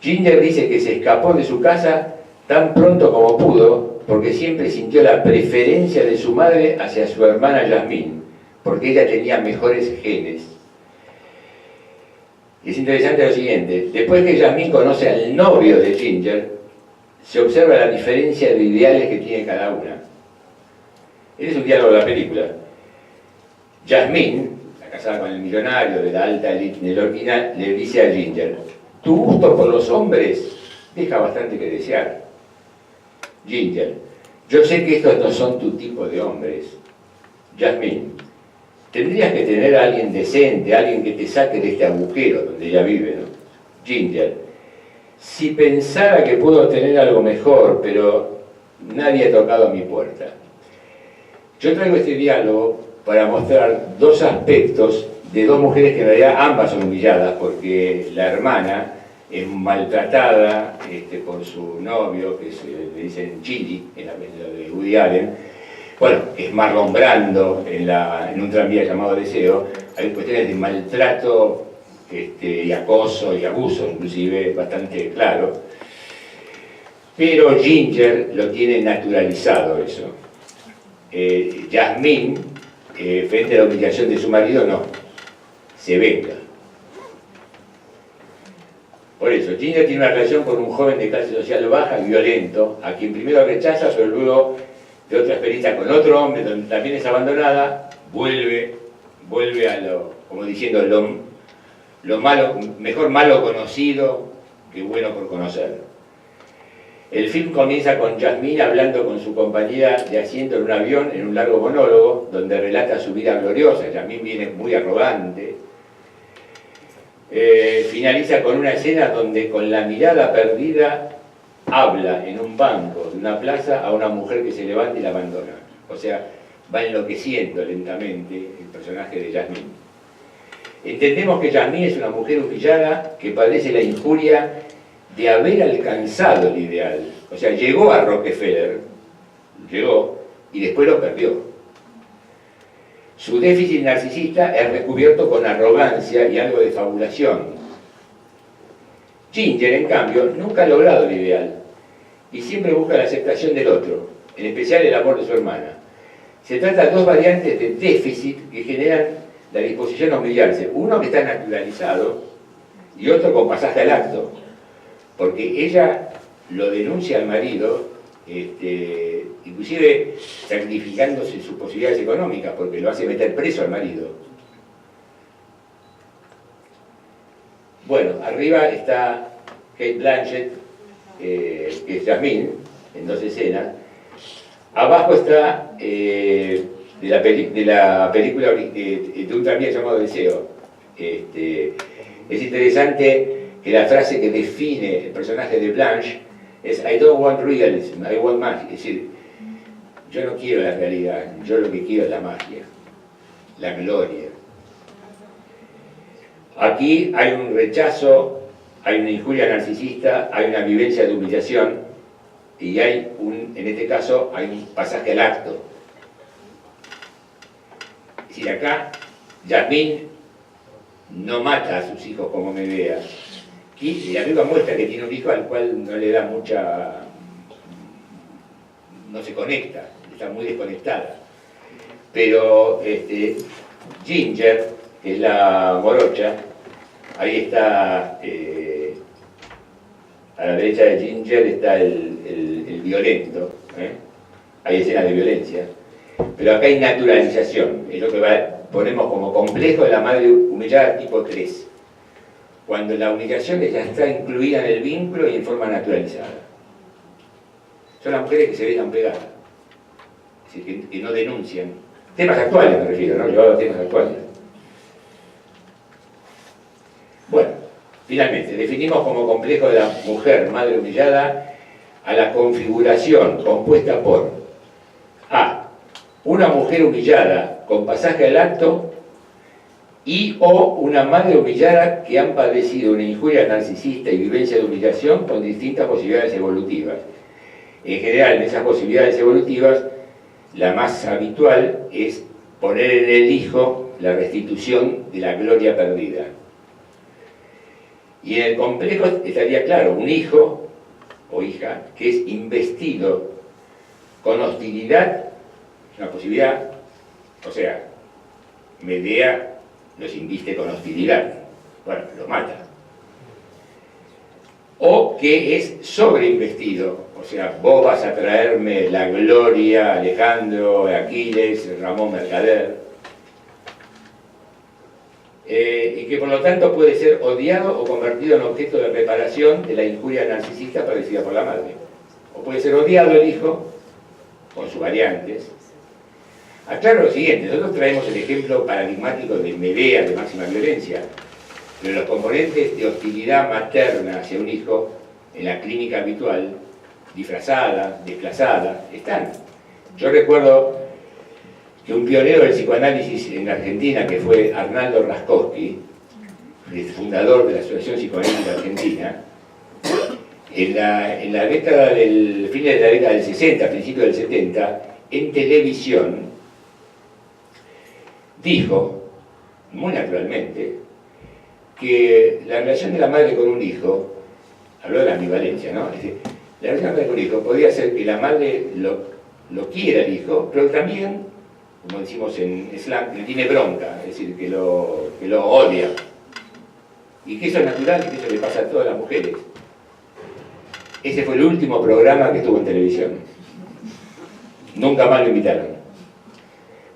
Speaker 3: Ginger dice que se escapó de su casa tan pronto como pudo, porque siempre sintió la preferencia de su madre hacia su hermana Jasmine, porque ella tenía mejores genes. Es interesante lo siguiente, después que Jasmine conoce al novio de Ginger, se observa la diferencia de ideales que tiene cada una. Ese es un diálogo de la película. Jasmine, la casada con el millonario de la alta élite neoyorquina, le dice a Ginger: tu gusto por los hombres deja bastante que desear. Ginger: yo sé que estos no son tu tipo de hombres. Jasmine: tendrías que tener a alguien decente, alguien que te saque de este agujero donde ella vive, ¿no? Ginger: si pensara que puedo tener algo mejor, pero nadie ha tocado a mi puerta. Yo traigo este diálogo para mostrar 2 aspectos de 2 mujeres que en realidad ambas son humilladas, porque la hermana es maltratada por su novio, que le dicen Chili, en la de Woody Allen. Bueno, es Marlon Brando en un tranvía llamado Deseo. Hay cuestiones de maltrato y acoso y abuso, inclusive, bastante claro. Pero Ginger lo tiene naturalizado eso. Jasmine, frente a la humillación de su marido, no. Se venga. Por eso, Ginger tiene una relación con un joven de clase social baja y violento, a quien primero rechaza, pero luego de otra experiencia con otro hombre, donde también es abandonada, vuelve a como diciendo, lo malo, mejor malo conocido que bueno por conocer. El film comienza con Yasmín hablando con su compañera de asiento en un avión en un largo monólogo donde relata su vida gloriosa. Yasmín viene muy arrogante. Finaliza con una escena donde con la mirada perdida habla en un banco de una plaza a una mujer que se levanta y la abandona. O sea, va enloqueciendo lentamente el personaje de Yasmín. Entendemos que Yasmín es una mujer humillada que padece la injuria de haber alcanzado el ideal. O sea, llegó a Rockefeller, llegó, y después lo perdió. Su déficit narcisista es recubierto con arrogancia y algo de fabulación. Ginger, en cambio, nunca ha logrado el ideal y siempre busca la aceptación del otro, en especial el amor de su hermana. Se trata de dos variantes de déficit que generan la disposición a humillarse. Uno que está naturalizado y otro con pasaje al acto, porque ella lo denuncia al marido, inclusive sacrificándose sus posibilidades económicas, porque lo hace meter preso al marido. Bueno, arriba está Cate Blanchett, que es Yasmín, en 2 escenas. Abajo está de la película de un tranvía llamado Deseo. Es interesante que la frase que define el personaje de Blanche es I don't want realism, I want magic. Es decir, yo no quiero la realidad, yo lo que quiero es la magia, la gloria. Aquí hay un rechazo, hay una injuria narcisista, hay una vivencia de humillación y hay en este caso, hay un pasaje al acto. Es decir, acá Yasmín no mata a sus hijos como Medea. Y arriba muestra que tiene un hijo al cual no le da mucha... no se conecta, está muy desconectada. Pero Ginger, que es la morocha, ahí está, a la derecha de Ginger está el violento, hay escenas de violencia, pero acá hay naturalización, es lo que ponemos como complejo de la madre humillada tipo 3. Cuando la humillación ya está incluida en el vínculo y en forma naturalizada. Son las mujeres que se dejan pegar, es decir, que no denuncian. Temas actuales me refiero, ¿no? Llevado a temas actuales. Bueno, finalmente, definimos como complejo de la mujer madre humillada a la configuración compuesta por A. Una mujer humillada con pasaje al acto y o una madre humillada que han padecido una injuria narcisista y vivencia de humillación con distintas posibilidades evolutivas. En general, en esas posibilidades evolutivas, la más habitual es poner en el hijo la restitución de la gloria perdida. Y en el complejo estaría claro, un hijo o hija que es investido con hostilidad, una posibilidad, o sea, Medea los inviste con hostilidad, bueno, los mata. O que es sobreinvestido, o sea, vos vas a traerme la gloria, Alejandro, Aquiles, Ramón Mercader, y que por lo tanto puede ser odiado o convertido en objeto de reparación de la injuria narcisista padecida por la madre. O puede ser odiado el hijo, con sus variantes. Aclaro lo siguiente, nosotros traemos el ejemplo paradigmático de Medea de máxima violencia, pero los componentes de hostilidad materna hacia un hijo en la clínica habitual, disfrazada, desplazada, están. Yo recuerdo que un pionero del psicoanálisis en Argentina, que fue Arnaldo Raskowski, el fundador de la Asociación Psicoanalítica Argentina, en la década del fin de la década del 60, principios del 70, en televisión, dijo, muy naturalmente, que la relación de la madre con un hijo, habló de la ambivalencia, ¿no? Es decir, la relación de la madre con un hijo podría ser que la madre lo quiera al hijo, pero también, como decimos en slang, le tiene bronca, es decir, que lo odia. Y que eso es natural y que eso le pasa a todas las mujeres. Ese fue el último programa que estuvo en televisión. Nunca más lo invitaron.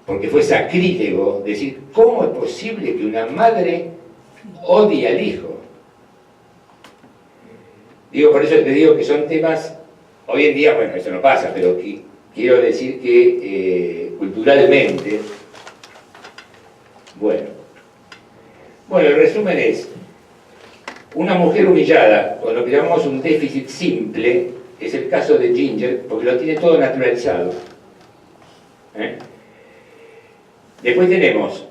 Speaker 3: Porque fue sacrílego decir, ¿cómo es posible que una madre odie al hijo? Digo, por eso te digo que son temas Hoy en día, bueno, eso no pasa, pero quiero decir que culturalmente, bueno, el resumen es, una mujer humillada, o lo que llamamos un déficit simple, es el caso de Ginger, porque lo tiene todo naturalizado. Después tenemos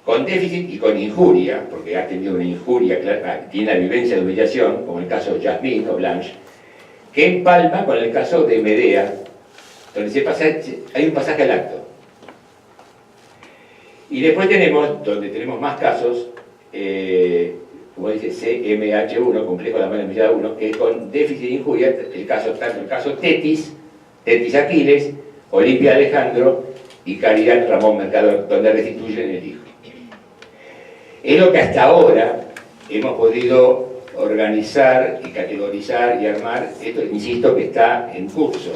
Speaker 3: con déficit y con injuria, porque ha tenido una injuria, tiene la vivencia de humillación, como el caso de Jasmine o Blanche, que empalma con el caso de Medea, donde hay un pasaje al acto. Y después tenemos, donde tenemos más casos, como dice CMH1, complejo de la madre humillada 1, que es con déficit de injuria, tanto el caso Tetis Aquiles, Olimpia Alejandro y Caridad Ramón Mercador, donde restituyen el hijo. Es lo que hasta ahora hemos podido organizar y categorizar y armar. Esto, insisto, que está en curso.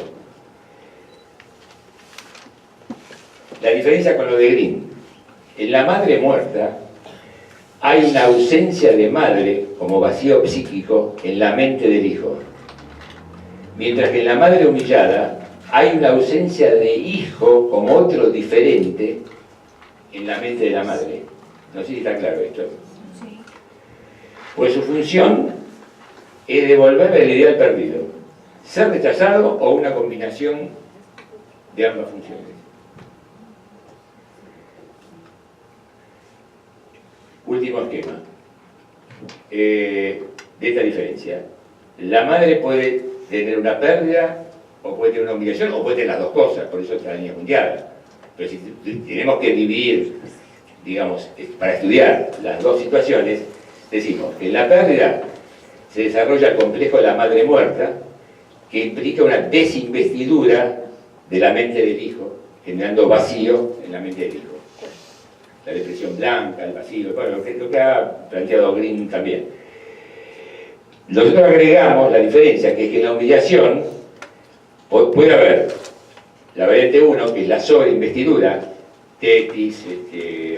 Speaker 3: La diferencia con lo de Grimm: en la madre muerta hay una ausencia de madre como vacío psíquico en la mente del hijo, mientras que en la madre humillada hay una ausencia de hijo como otro diferente en la mente de la madre. No sé si está claro esto. Sí. Pues su función es devolverle el ideal perdido, ser rechazado o una combinación de ambas funciones. Último esquema de esta diferencia. La madre puede tener una pérdida, o puede tener una humillación, o puede tener las dos cosas, por eso es la línea mundial. Pero si tenemos que dividir, digamos, para estudiar las dos situaciones, decimos que en la pérdida se desarrolla el complejo de la madre muerta, que implica una desinvestidura de la mente del hijo, generando vacío en la mente del hijo. La depresión blanca, el vacío, bueno, lo que ha planteado Grimm también. Nosotros agregamos la diferencia, que es que en la humillación puede haber la variante 1, que es la sobreinvestidura, Tetis,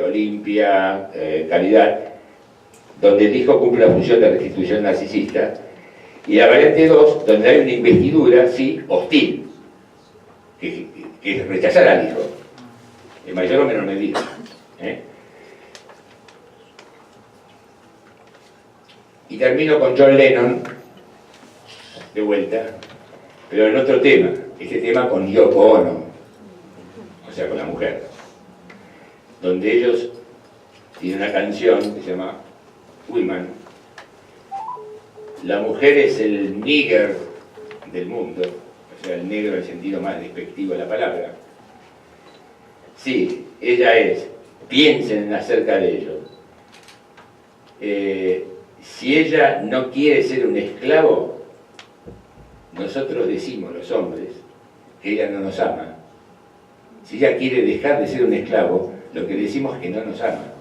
Speaker 3: Olimpia, Caridad, donde el hijo cumple la función de restitución narcisista, y la variante 2, donde hay una investidura, sí, hostil, que es rechazar al hijo, en mayor o menor medida. Y termino con John Lennon, de vuelta, pero en otro tema, este tema con Yoko Ono, o sea, con la mujer, donde ellos tienen una canción que se llama Woman. La mujer es el nigger del mundo, o sea, el negro en el sentido más despectivo de la palabra. Sí, ella es, piensen acerca de ello. Si ella no quiere ser un esclavo, nosotros decimos, los hombres, que ella no nos ama. Si ella quiere dejar de ser un esclavo, lo que decimos es que no nos ama.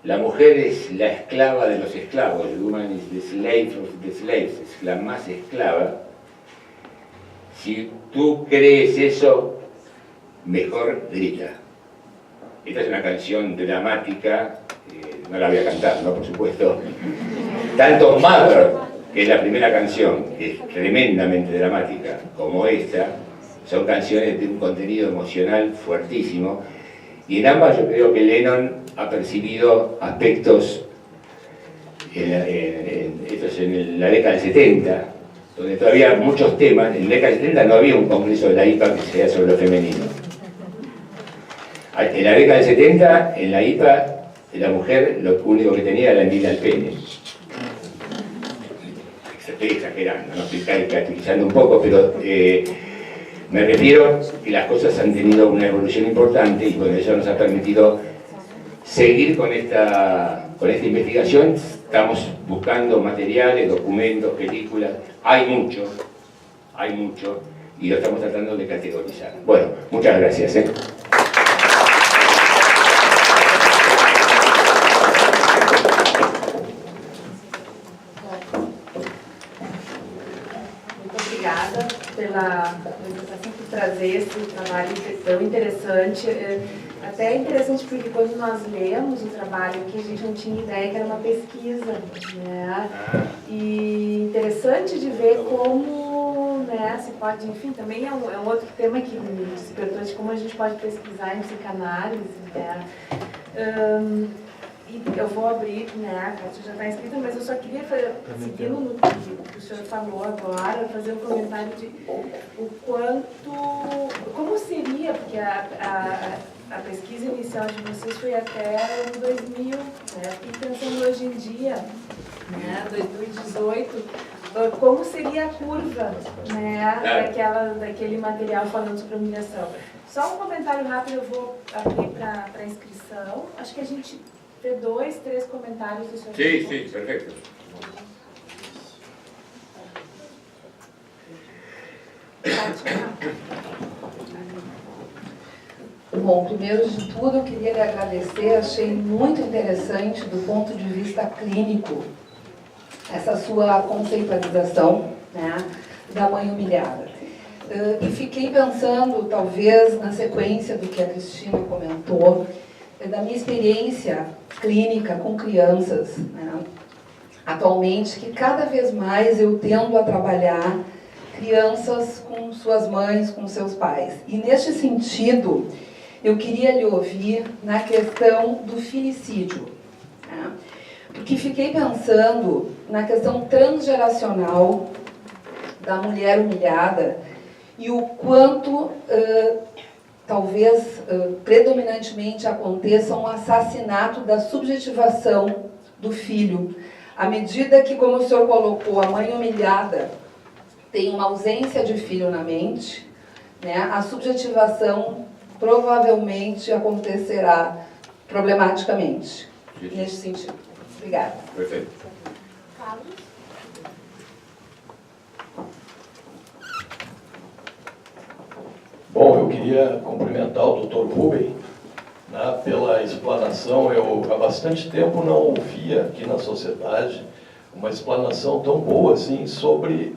Speaker 3: La mujer es la esclava de los esclavos, the woman is the slave of the slaves, es la más esclava. Si tú crees eso, mejor grita. Esta es una canción dramática, no la voy a cantar, ¿no? Por supuesto. Tanto Mother, que es la primera canción, que es tremendamente dramática, como esta, son canciones de un contenido emocional fuertísimo, y en ambas yo creo que Lennon ha percibido aspectos en la década del 70, donde todavía muchos temas, en la década del 70 no había un congreso de la IPA que sea sobre lo femenino. En la década del 70, en la IPA, la mujer lo único que tenía era la envidia al pene. Estoy exagerando, no estoy caracterizando un poco, pero me refiero que las cosas han tenido una evolución importante, y bueno, eso nos ha permitido seguir con esta investigación. Estamos buscando materiales, documentos, películas, hay mucho, y lo estamos tratando de categorizar. Bueno, muchas gracias.
Speaker 2: Pela apresentação, por trazer esse trabalho tão interessante. Até é interessante porque quando nós lemos o trabalho aqui, a gente não tinha ideia que era uma pesquisa, né? E interessante de ver como, né, se pode, enfim, também é um outro tema que me despertou de como a gente pode pesquisar em psicanálise, né? E eu vou abrir, né, a gente já está inscrita, mas eu só queria, seguindo no que o senhor falou agora, fazer um comentário de o quanto, como seria, porque a pesquisa inicial de vocês foi até o ano 2000, né, e pensando hoje em dia, né, 2018, como seria a curva, né, daquele material falando sobre humilhação. Só um comentário rápido, eu vou abrir para inscrição. Acho que a gente vê 2, 3 comentários do senhor.
Speaker 3: Sim, perfeito.
Speaker 1: Bom, primeiro de tudo eu queria lhe agradecer, achei muito interessante do ponto de vista clínico essa sua conceitualização, né, da mãe humilhada. E fiquei pensando, talvez, na sequência do que a Cristina comentou, da minha experiência clínica com crianças, né, atualmente, que cada vez mais eu tendo a trabalhar crianças com suas mães, com seus pais. E neste sentido, eu queria lhe ouvir na questão do filicídio, né, porque fiquei pensando na questão transgeracional da mulher humilhada e o quanto, talvez, predominantemente aconteça um assassinato da subjetivação do filho. À medida que, como o senhor colocou, a mãe humilhada tem uma ausência de filho na mente, né, a subjetivação provavelmente acontecerá problematicamente, neste sentido. Obrigada.
Speaker 3: Perfeito.
Speaker 2: Carlos?
Speaker 4: Bom, eu queria cumprimentar o Dr. Rubem, né, pela explanação. Eu há bastante tempo não ouvia aqui na sociedade uma explanação tão boa assim sobre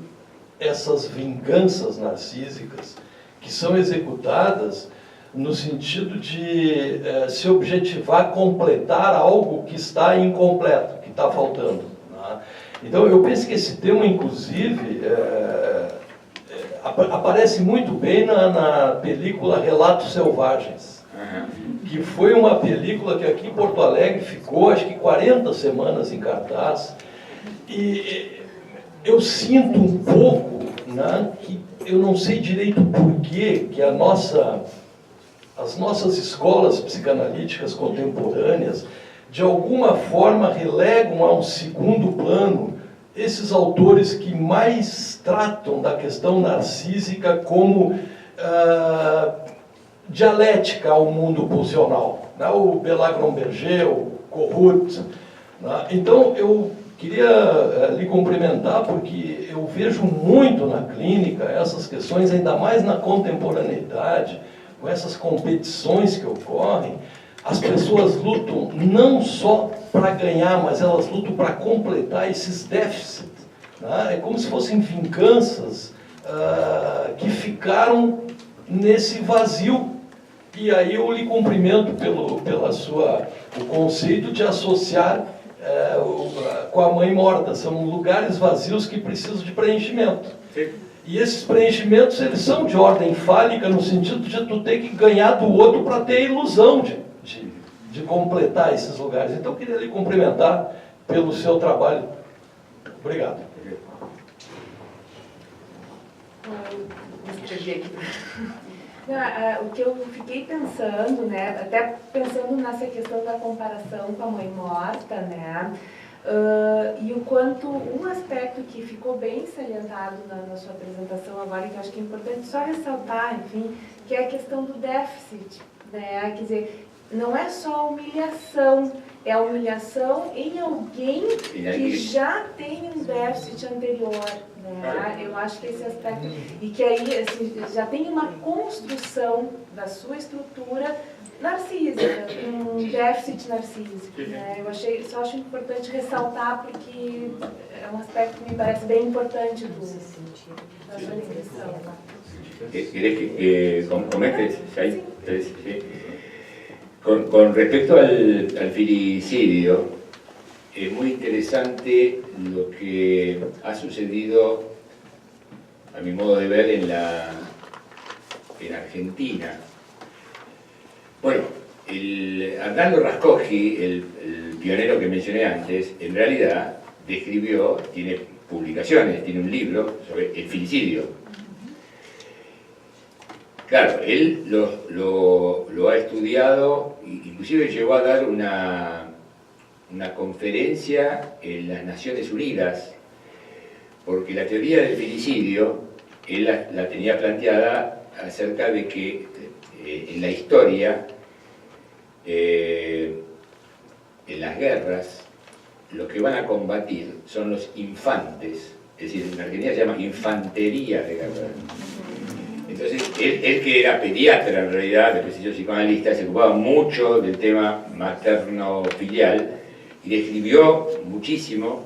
Speaker 4: essas vinganças narcísicas que são executadas no sentido de se objetivar completar algo que está incompleto, que está faltando, né? Então, eu penso que esse tema, inclusive, aparece muito bem na película Relatos Selvagens, que foi uma película que aqui em Porto Alegre ficou, acho que 40 semanas em cartaz, e eu sinto um pouco, né, que eu não sei direito por que as nossas escolas psicanalíticas contemporâneas, de alguma forma, relegam a um segundo plano esses autores que mais tratam da questão narcísica como dialética ao mundo pulsional, né? O Bela Gromberger, o Corrut, né? Então, eu queria lhe cumprimentar porque eu vejo muito na clínica essas questões, ainda mais na contemporaneidade, com essas competições que ocorrem. As pessoas lutam não só para ganhar, mas elas lutam para completar esses déficits, né? É como se fossem vinganças que ficaram nesse vazio. E aí eu lhe cumprimento o conceito de associar com a mãe morta. São lugares vazios que precisam de preenchimento. Sim. E esses preenchimentos, eles são de ordem fálica, no sentido de tu ter que ganhar do outro para ter a ilusão de completar esses lugares. Então, eu queria lhe cumprimentar pelo seu trabalho. Obrigado.
Speaker 2: Vou escrever aqui. O que eu fiquei pensando, né, até pensando nessa questão da comparação com a mãe morta, né, e o quanto um aspecto que ficou bem salientado na sua apresentação agora, que eu acho que é importante só ressaltar, enfim, que é a questão do déficit, né, quer dizer, não é só a humilhação, é a humilhação em alguém que já tem um déficit anterior, né? Eu acho que esse aspecto, e que aí assim, já tem uma construção da sua estrutura narcísica, um déficit narcísico, né? Só acho importante ressaltar porque é um aspecto que me parece bem importante da sua descrição.
Speaker 3: ¿Quieres que comente? Sí. Con respecto al filicidio, es muy interesante lo que ha sucedido, a mi modo de ver, en Argentina. Bueno, Arnaldo Rascoggi, el pionero que mencioné antes, en realidad describió, tiene publicaciones, tiene un libro sobre el filicidio. Claro, él lo ha estudiado, inclusive llegó a dar una conferencia en las Naciones Unidas, porque la teoría del filicidio, él la tenía planteada acerca de que en la historia, en las guerras, lo que van a combatir son los infantes, es decir, en Argentina se llama infantería de guerra. Entonces, él que era pediatra en realidad, después se hizo psicoanalista, se ocupaba mucho del tema materno-filial y describió muchísimo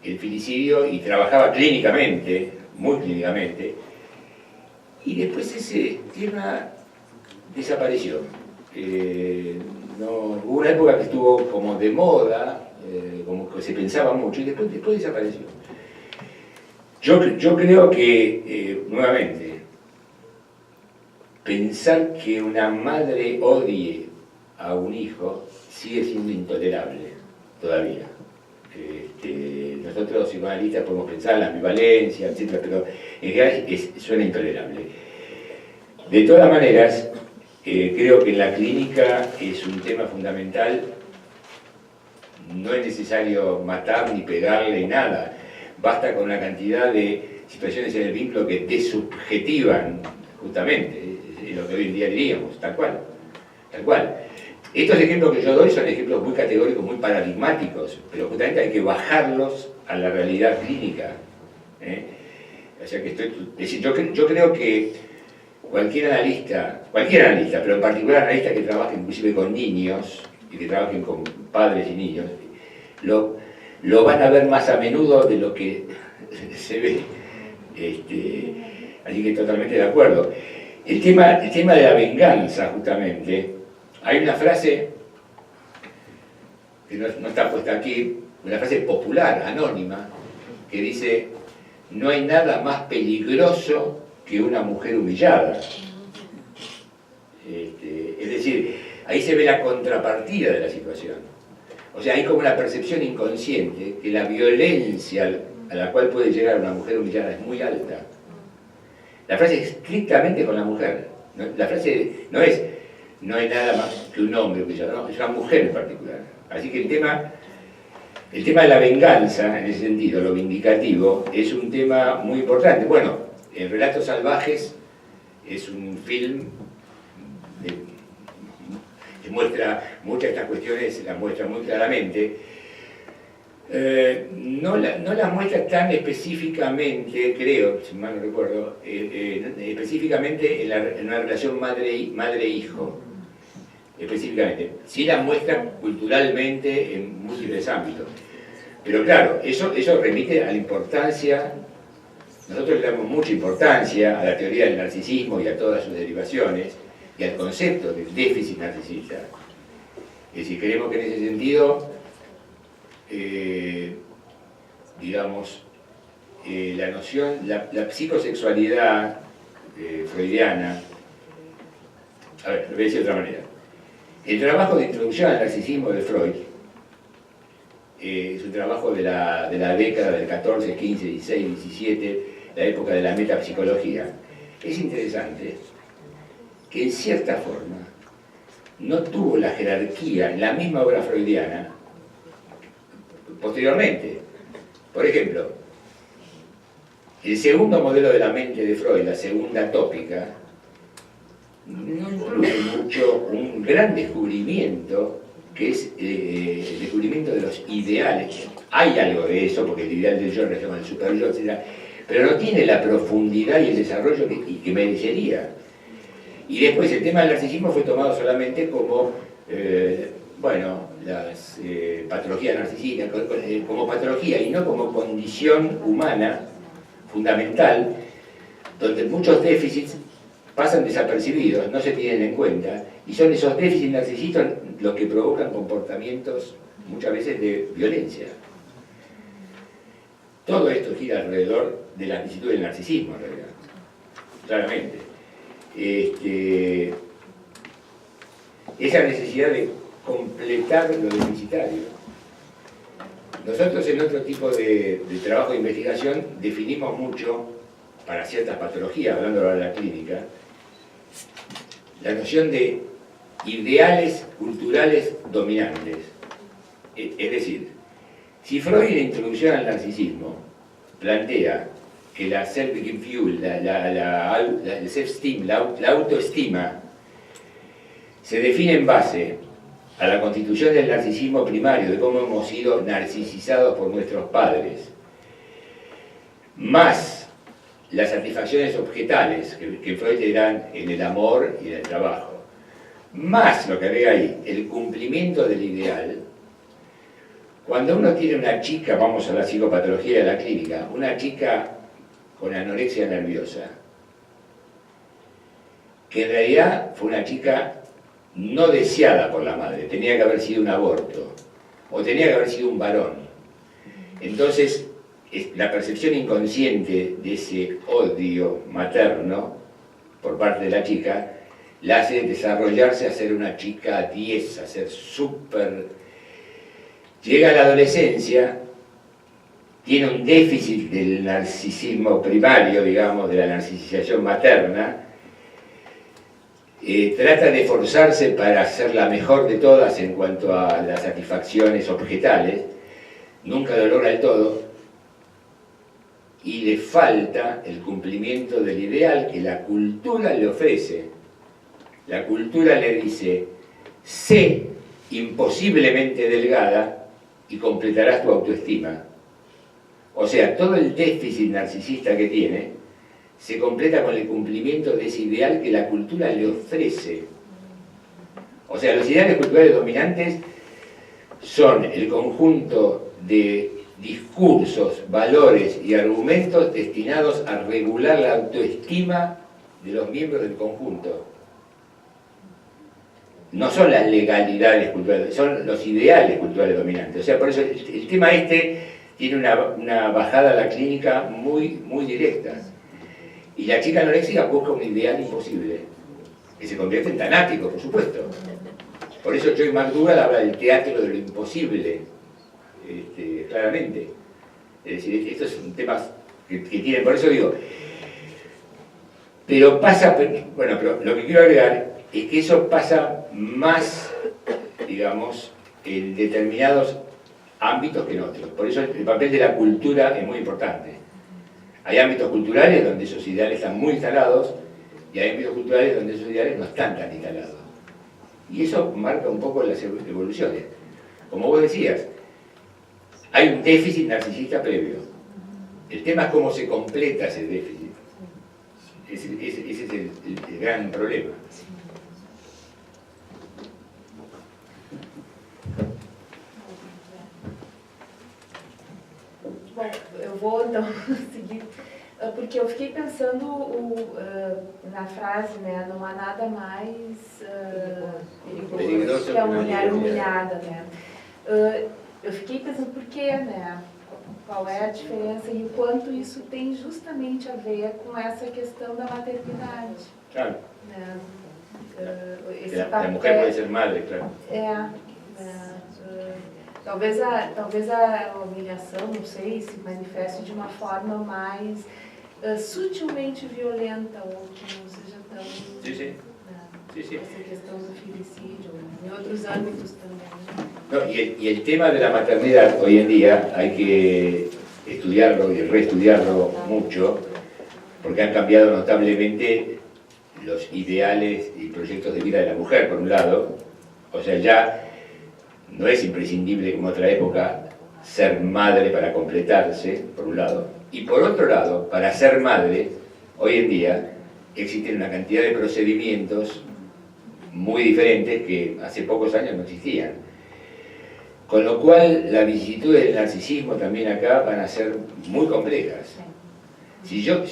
Speaker 3: el filicidio y trabajaba clínicamente, muy clínicamente, y después ese tema desapareció. Hubo una época que estuvo como de moda, como que se pensaba mucho, y después desapareció. Yo creo que, nuevamente, pensar que una madre odie a un hijo sigue siendo intolerable todavía. Nosotros psicoanalistas podemos pensar en la ambivalencia, etc., pero en general suena intolerable. De todas maneras, creo que en la clínica es un tema fundamental. No es necesario matar ni pegarle nada. Basta con la cantidad de situaciones en el vínculo que desubjetivan, justamente, es lo que hoy en día diríamos, tal cual. Tal cual. Estos ejemplos que yo doy son ejemplos muy categóricos, muy paradigmáticos, pero justamente hay que bajarlos a la realidad clínica. O sea que yo creo que cualquier analista, pero en particular analistas que trabajen inclusive con niños y que trabajen con padres y niños, lo van a ver más a menudo de lo que se ve. Así que totalmente de acuerdo. El tema de la venganza, justamente, hay una frase que no está puesta aquí, una frase popular, anónima, que dice: no hay nada más peligroso que una mujer humillada. Es decir, ahí se ve la contrapartida de la situación. O sea, hay como una percepción inconsciente que la violencia a la cual puede llegar una mujer humillada es muy alta. La frase es estrictamente con la mujer. La frase no es no hay nada más que un hombre humillado, no, es una mujer en particular. Así que el tema de la venganza, en ese sentido, lo vindicativo, es un tema muy importante. Bueno, en Relatos Salvajes es un film que muestra muchas de estas cuestiones, las muestra muy claramente. No las muestra tan específicamente, creo, si mal no recuerdo, específicamente en una relación madre-hijo. Específicamente. Sí las muestra culturalmente en múltiples ámbitos. Pero claro, eso remite a la importancia, nosotros le damos mucha importancia a la teoría del narcisismo y a todas sus derivaciones, y al concepto del déficit narcisista. Es decir, creemos que en ese sentido, digamos, la noción, la psicosexualidad freudiana, a ver, lo voy a decir de otra manera. El trabajo de introducción al narcisismo de Freud es un trabajo de la década del 14, 15, 16, 17, la época de la metapsicología. Es interesante que en cierta forma no tuvo la jerarquía en la misma obra freudiana posteriormente. Por ejemplo, el segundo modelo de la mente de Freud, la segunda tópica, no incluye mucho un gran descubrimiento que es el descubrimiento de los ideales. Hay algo de eso, porque el ideal del yo refiere al super yo, etc., pero no tiene la profundidad y el desarrollo que merecería. Y después el tema del narcisismo fue tomado solamente como, las patologías narcisistas, como patología y no como condición humana fundamental, donde muchos déficits pasan desapercibidos, no se tienen en cuenta, y son esos déficits narcisistas los que provocan comportamientos muchas veces de violencia. Todo esto gira alrededor de la actitud del narcisismo, en realidad, claramente. Esa necesidad de completar lo deficitario. Nosotros en otro tipo de trabajo de investigación definimos mucho, para ciertas patologías, hablando ahora de la clínica, la noción de ideales culturales dominantes. Es decir, si Freud en la introducción al narcisismo plantea que la self-esteem fuel, la self-esteem, la autoestima, se define en base a la constitución del narcisismo primario, de cómo hemos sido narcisizados por nuestros padres, más las satisfacciones objetales que Freud le dan en el amor y en el trabajo, más lo que agrega ahí, el cumplimiento del ideal. Cuando uno tiene una chica, vamos a la psicopatología de la clínica, una chica con anorexia nerviosa, que en realidad fue una chica no deseada por la madre, tenía que haber sido un aborto, o tenía que haber sido un varón. Entonces, la percepción inconsciente de ese odio materno por parte de la chica la hace desarrollarse a ser una chica 10, a ser súper... Llega a la adolescencia, tiene un déficit del narcisismo primario, digamos, de la narcisización materna, trata de esforzarse para ser la mejor de todas en cuanto a las satisfacciones objetales, nunca lo logra del todo, y le falta el cumplimiento del ideal que la cultura le ofrece. La cultura le dice, sé imposiblemente delgada y completarás tu autoestima. O sea, todo el déficit narcisista que tiene se completa con el cumplimiento de ese ideal que la cultura le ofrece. O sea, los ideales culturales dominantes son el conjunto de discursos, valores y argumentos destinados a regular la autoestima de los miembros del conjunto. No son las legalidades culturales, son los ideales culturales dominantes. O sea, por eso el tema tiene una bajada a la clínica muy directa. Y la chica anoréxica busca un ideal imposible, que se convierte en tanático, por supuesto. Por eso Joy McDougall habla del teatro de lo imposible, claramente. Es decir, esto es un tema que tiene, por eso digo, pero pasa, bueno, pero lo que quiero agregar es que eso pasa más, digamos, en determinados ámbitos que en otros. Por eso el papel de la cultura es muy importante. Hay ámbitos culturales donde esos ideales están muy instalados y hay ámbitos culturales donde esos ideales no están tan instalados. Y eso marca un poco las evoluciones. Como vos decías, hay un déficit narcisista previo. El tema es cómo se completa ese déficit. Ese es el gran problema.
Speaker 2: Bom, eu vou então seguir, porque eu fiquei pensando na frase, né, não há nada mais perigoso que a mulher humilhada, né. Eu fiquei pensando por quê, né, qual é a diferença e o quanto isso tem justamente a ver com essa questão da maternidade.
Speaker 3: Claro.
Speaker 2: Né.
Speaker 3: La mujer puede ser madre, claro.
Speaker 2: Talvez a humilhação, não sei, se manifeste de uma forma mais sutilmente violenta ou que não seja tão...
Speaker 3: Sí.
Speaker 2: Essa questão do feminicídio, em outros ámbitos também.
Speaker 3: No, y el tema de la maternidad hoy en día hay que estudiarlo y reestudiarlo mucho, porque han cambiado notablemente los ideales y proyectos de vida de la mujer, por un lado. O sea, ya no es imprescindible como en otra época ser madre para completarse, por un lado. Y por otro lado, para ser madre, hoy en día existen una cantidad de procedimientos muy diferentes que hace pocos años no existían. Con lo cual, las vicisitudes del narcisismo también acá van a ser muy complejas. Si yo,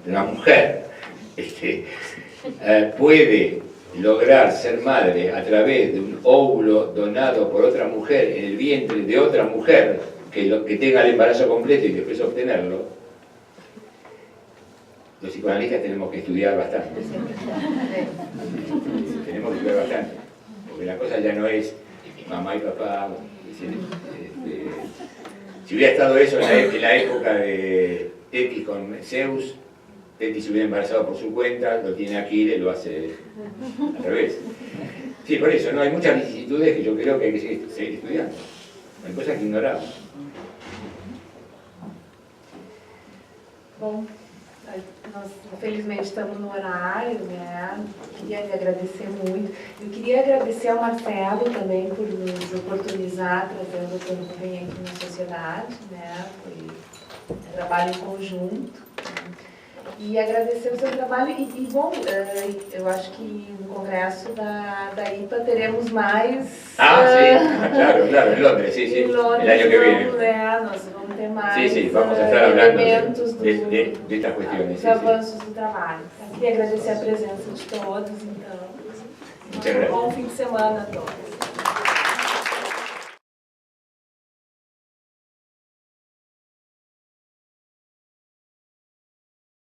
Speaker 3: una mujer, puede lograr ser madre a través de un óvulo donado por otra mujer en el vientre de otra mujer que tenga el embarazo completo y después obtenerlo, los psicoanalistas tenemos que estudiar bastante. Tenemos que estudiar bastante, porque la cosa ya no es mamá y papá. Si hubiera estado eso en la época de Tetis con Zeus, Tetis se hubiera embarazado por su cuenta, lo tiene Aquiles, lo hace al revés. Sí, por eso, ¿no? Hay muchas vicisitudes que yo creo que hay que seguir estudiando. Hay cosas que ignoramos.
Speaker 2: Bom, nós infelizmente estamos no horário, né? Queria lhe agradecer muito. Eu queria agradecer ao Marcelo também por nos oportunizar, trazendo o Dr. Rubem aqui na sociedade, né? Foi um trabalho em conjunto. E agradecer o seu trabalho bom, eu acho que no congresso da IPA teremos mais...
Speaker 3: Sí, claro, en Londres, sí,
Speaker 2: em Londres,
Speaker 3: el año que viene.
Speaker 2: Nós vamos ter mais
Speaker 3: vamos a estar hablando
Speaker 2: elementos
Speaker 3: de estas cuestiones.
Speaker 2: dos avanços do trabalho. Eu queria agradecer a presença de todos, então.
Speaker 3: Muchas gracias.
Speaker 2: Bom fim de semana a todos.